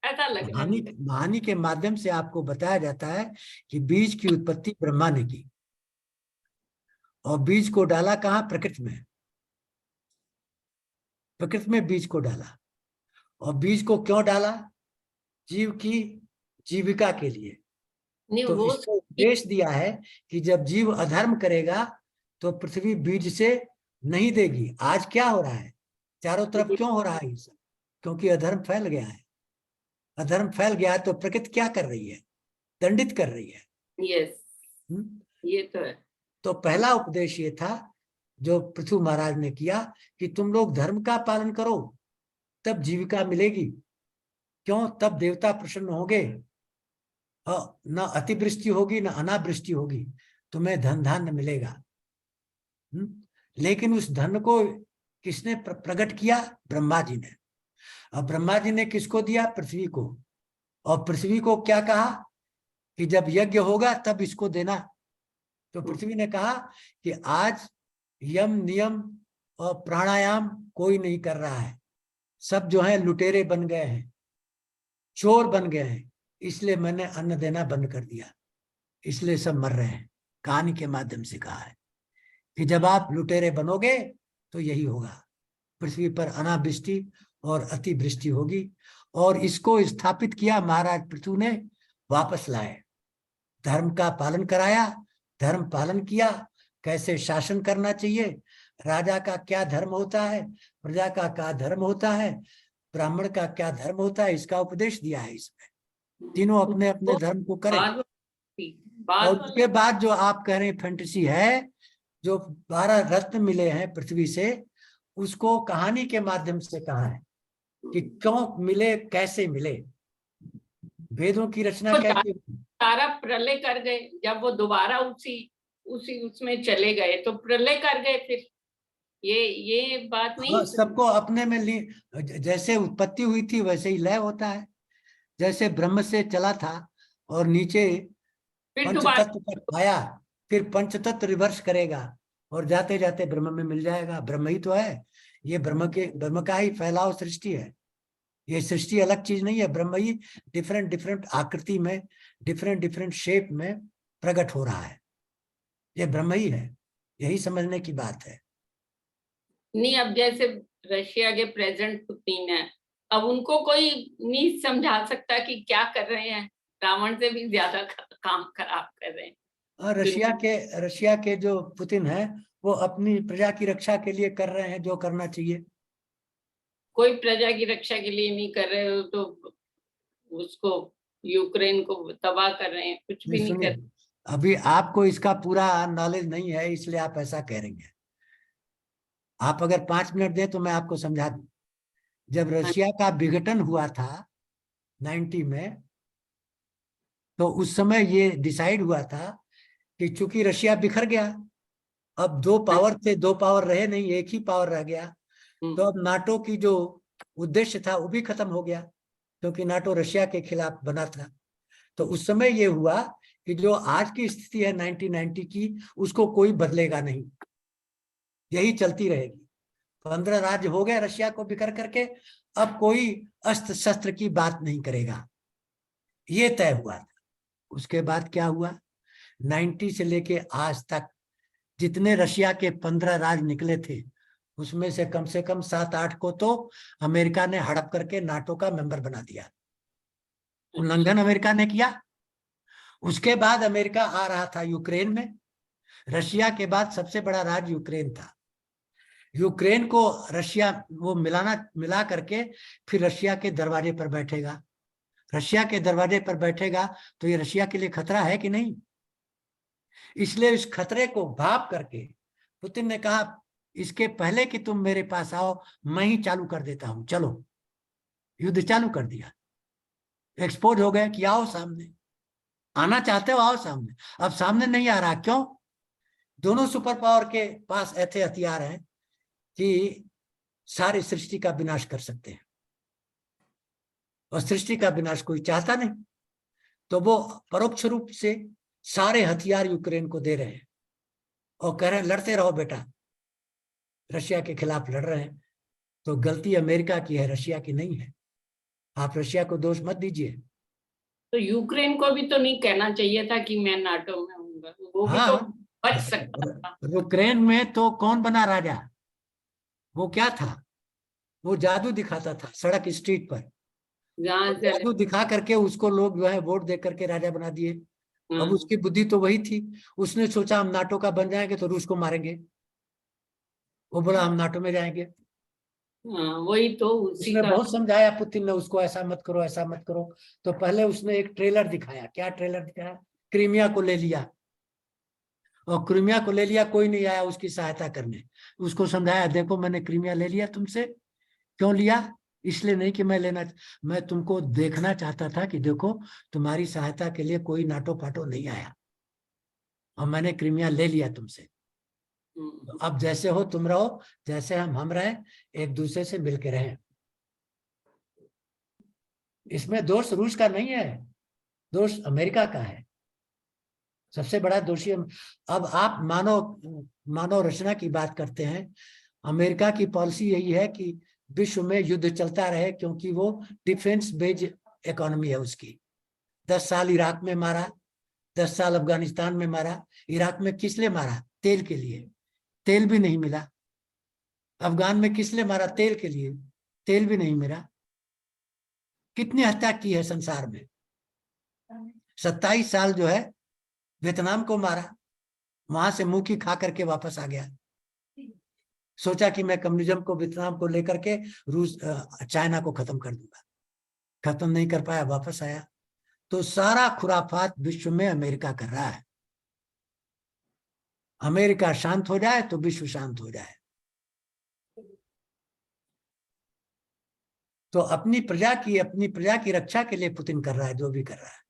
ऐसा लग रहा है कहानी मुझे। कहानी के माध्यम से आपको बताया जाता है कि बीज की उत्पत्ति ब्रह्मा ने की, और बीज को डाला कहाँ, प्रकृति में। प्रकृति में बीज को डाला, और बीज को क्यों डाला? जीव की जीविका के लिए। नहीं तो वो सब इसको ठीक, उपदेश दिया है कि जब जीव अधर्म करेगा तो पृथ्वी बीज से नहीं देगी। आज क्या हो रहा है, चारों तरफ क्यों हो रहा है ये सब? क्योंकि अधर्म फैल गया है। अधर्म फैल गया है तो प्रकृति क्या कर रही है, दंडित कर रही है। यस, हम्म? ये तो है। तो पहला उपदेश ये था जो पृथु महाराज ने किया कि तुम लोग धर्म का पालन करो, तब जीविका मिलेगी। क्यों? तब देवता प्रसन्न होंगे, न अतिवृष्टि होगी न अनावृष्टि होगी, तुम्हें धन धान्य मिलेगा। लेकिन उस धन को किसने प्रकट किया? ब्रह्मा जी ने। अब ब्रह्मा जी ने किसको दिया? पृथ्वी को। और पृथ्वी को क्या कहा कि जब यज्ञ होगा तब इसको देना। तो पृथ्वी ने कहा कि आज यम नियम और प्राणायाम कोई नहीं कर रहा है, सब जो है लुटेरे बन गए हैं, चोर बन गए हैं, इसलिए मैंने अन्न देना बंद कर दिया, इसलिए सब मर रहे हैं। कहानी के माध्यम से कहा है कि जब आप लुटेरे बनोगे तो यही होगा, पृथ्वी पर अनावृष्टि और अतिवृष्टि होगी। और इसको स्थापित किया महाराज पृथु ने, वापस लाए, धर्म का पालन कराया, धर्म पालन किया, कैसे शासन करना चाहिए, राजा का क्या धर्म होता है, प्रजा का क्या धर्म होता है, ब्राह्मण का क्या धर्म होता है, इसका उपदेश दिया है इसमें। तीनों अपने अपने वो धर्म को करें। बाद और वाला उसके बाद जो आप कह रहे हैं फैंटेसी है, जो 12 रत्न मिले हैं पृथ्वी से, उसको कहानी के माध्यम से कहा है कि क्यों मिले, कैसे मिले, वेदों की रचना वो कैसे। सारा प्रलय कर गए, जब वो दोबारा उसी उसी उसमें चले गए तो प्रलय कर गए फिर। ये बात नहीं। हाँ, सबको अपने में जैसे उत्पत्ति हुई थी वैसे ही लय होता है। जैसे ब्रह्म से चला था और नीचे फिर पंच दोबारा। तत्व तक आया, फिर पंच तत्व रिवर्स करेगा और जाते जाते ब्रह्म में मिल जाएगा। ब्रह्म ही तो है ये, ब्रह्म का ही फैलाव सृष्टि है। ये सृष्टि अलग चीज नहीं है, ब्रह्म ही डिफरेंट डिफरेंट आकृति में, डिफरेंट डिफरेंट शेप में प्रकट हो रहा है। ये ब्रह्म ही है, यही समझने की बात है। नहीं, अब जैसे रशिया के प्रेसिडेंट पुतिन है, अब उनको कोई नहीं समझा सकता कि क्या कर रहे हैं, रावण से भी ज्यादा काम खराब कर रहे हैं। और रशिया के जो पुतिन है वो अपनी प्रजा की रक्षा के लिए कर रहे हैं जो करना चाहिए। कोई प्रजा की रक्षा के लिए नहीं कर रहे हो तो उसको, यूक्रेन को तबाह कर रहे हैं, कुछ भी नहीं नहीं कर सुनिए, अभी आपको इसका पूरा नॉलेज नहीं है इसलिए आप ऐसा कह रही हैं। आप अगर 5 मिनट दें तो मैं आपको समझा दूं। जब रहे। रशिया का विघटन हुआ था 90 में, तो उस समय ये डिसाइड हुआ था कि चूंकि रशिया बिखर गया, अब 2 पावर थे, 2 पावर रहे नहीं, एक ही पावर रह गया, तो अब नाटो की जो उद्देश्य था वो भी खत्म हो गया, क्योंकि नाटो रशिया के खिलाफ बना था। तो उस समय ये हुआ कि जो आज की स्थिति है 1990 की, उसको कोई बदलेगा नहीं, यही चलती रहेगी। 15 राज्य हो गए रशिया को बिखर करके, अब कोई अस्त्र शस्त्र की बात नहीं करेगा, ये तय हुआ था। उसके बाद क्या हुआ, 90 से लेके आज तक जितने रशिया के 15 राज्य निकले थे, उसमें से कम 7-8 को तो अमेरिका ने हड़प करके नाटो का मेंबर बना दिया। उल्लंघन अमेरिका ने किया। उसके बाद अमेरिका आ रहा था यूक्रेन में। रशिया के बाद सबसे बड़ा राज्य यूक्रेन था। यूक्रेन को रशिया वो मिला करके फिर रशिया के दरवाजे पर बैठेगा। रशिया के दरवाजे पर बैठेगा तो ये रशिया के लिए खतरा है कि नहीं। इसलिए इस खतरे को भाप करके पुतिन ने कहा, इसके पहले कि तुम मेरे पास आओ मैं ही चालू कर देता हूं, चलो। युद्ध चालू कर दिया। एक्सपोज हो गए कि आओ सामने, आना चाहते हो आओ सामने। अब सामने नहीं आ रहा, क्यों? दोनों सुपर पावर के पास ऐसे हथियार हैं कि सारी सृष्टि का विनाश कर सकते हैं, और सृष्टि का विनाश कोई चाहता नहीं। तो वो परोक्ष रूप से सारे हथियार यूक्रेन को दे रहे हैं और कह रहे हैं लड़ते रहो बेटा, रशिया के खिलाफ लड़ रहे हैं। तो गलती अमेरिका की है, रशिया की नहीं है। आप रशिया को दोष मत दीजिए। तो यूक्रेन को भी तो नहीं कहना चाहिए था कि मैं नाटो में हूँगा, वो भी तो हाँ, बच सकता था। यूक्रेन में तो कौन बना राजा? वो क्या था? वो जादू दिखाता था सड़क स्ट्रीट पर। जहाँ वो से। जादू दिखा करके उसको लोग जो है वोट दे करके राजा बना दिए। अब उसकी बुद्धि तो वही थी। उसने सोचा हम नाटो का बन जाएंगे तो रूस को मारेंगे। वो बोला हम नाटो में जाएंगे। वही तो उसी उसने का। बहुत समझाया पुतिन ने उसको, ऐसा मत करो ऐसा मत करो। तो पहले उसने एक ट्रेलर दिखाया। क्या ट्रेलर दिखाया? क्रीमिया को ले लिया, और क्रीमिया को ले लिया, कोई नहीं आया उसकी सहायता करने। उसको समझाया, देखो मैंने क्रीमिया ले लिया तुमसे। क्यों लिया? इसलिए नहीं कि मैं तुमको देखना चाहता था कि देखो तुम्हारी सहायता के लिए कोई नाटो पाटो नहीं आया, और मैंने क्रीमिया ले लिया तुमसे। तो अब जैसे हो तुम रहो, जैसे हम रहे, एक दूसरे से मिलके रहें। इसमें दोष रूस का नहीं है, दोष अमेरिका का है। सबसे बड़ा दोषी अब आप मानव रचना की बात करते हैं। अमेरिका की पॉलिसी यही है कि विश्व में युद्ध चलता रहे, क्योंकि वो डिफेंस बेस्ड इकोनॉमी है उसकी। 10 साल इराक में मारा, 10 साल अफगानिस्तान में मारा। इराक में किस लिए मारा? तेल के लिए, तेल भी नहीं मिला। अफगान में किस लिए मारा? तेल के लिए, तेल भी नहीं मिला। कितनी हत्या की है संसार में? 27 साल जो है वियतनाम को मारा, वहां से मुंह की खा करके वापस आ गया। सोचा कि मैं कम्युनिज्म को, वियतनाम को लेकर के चाइना को खत्म कर दूंगा। खत्म नहीं कर पाया, वापस आया। तो सारा खुराफात विश्व में अमेरिका कर रहा है। अमेरिका शांत हो जाए तो विश्व शांत हो जाए। तो अपनी प्रजा की रक्षा के लिए पुतिन कर रहा है जो भी कर रहा है।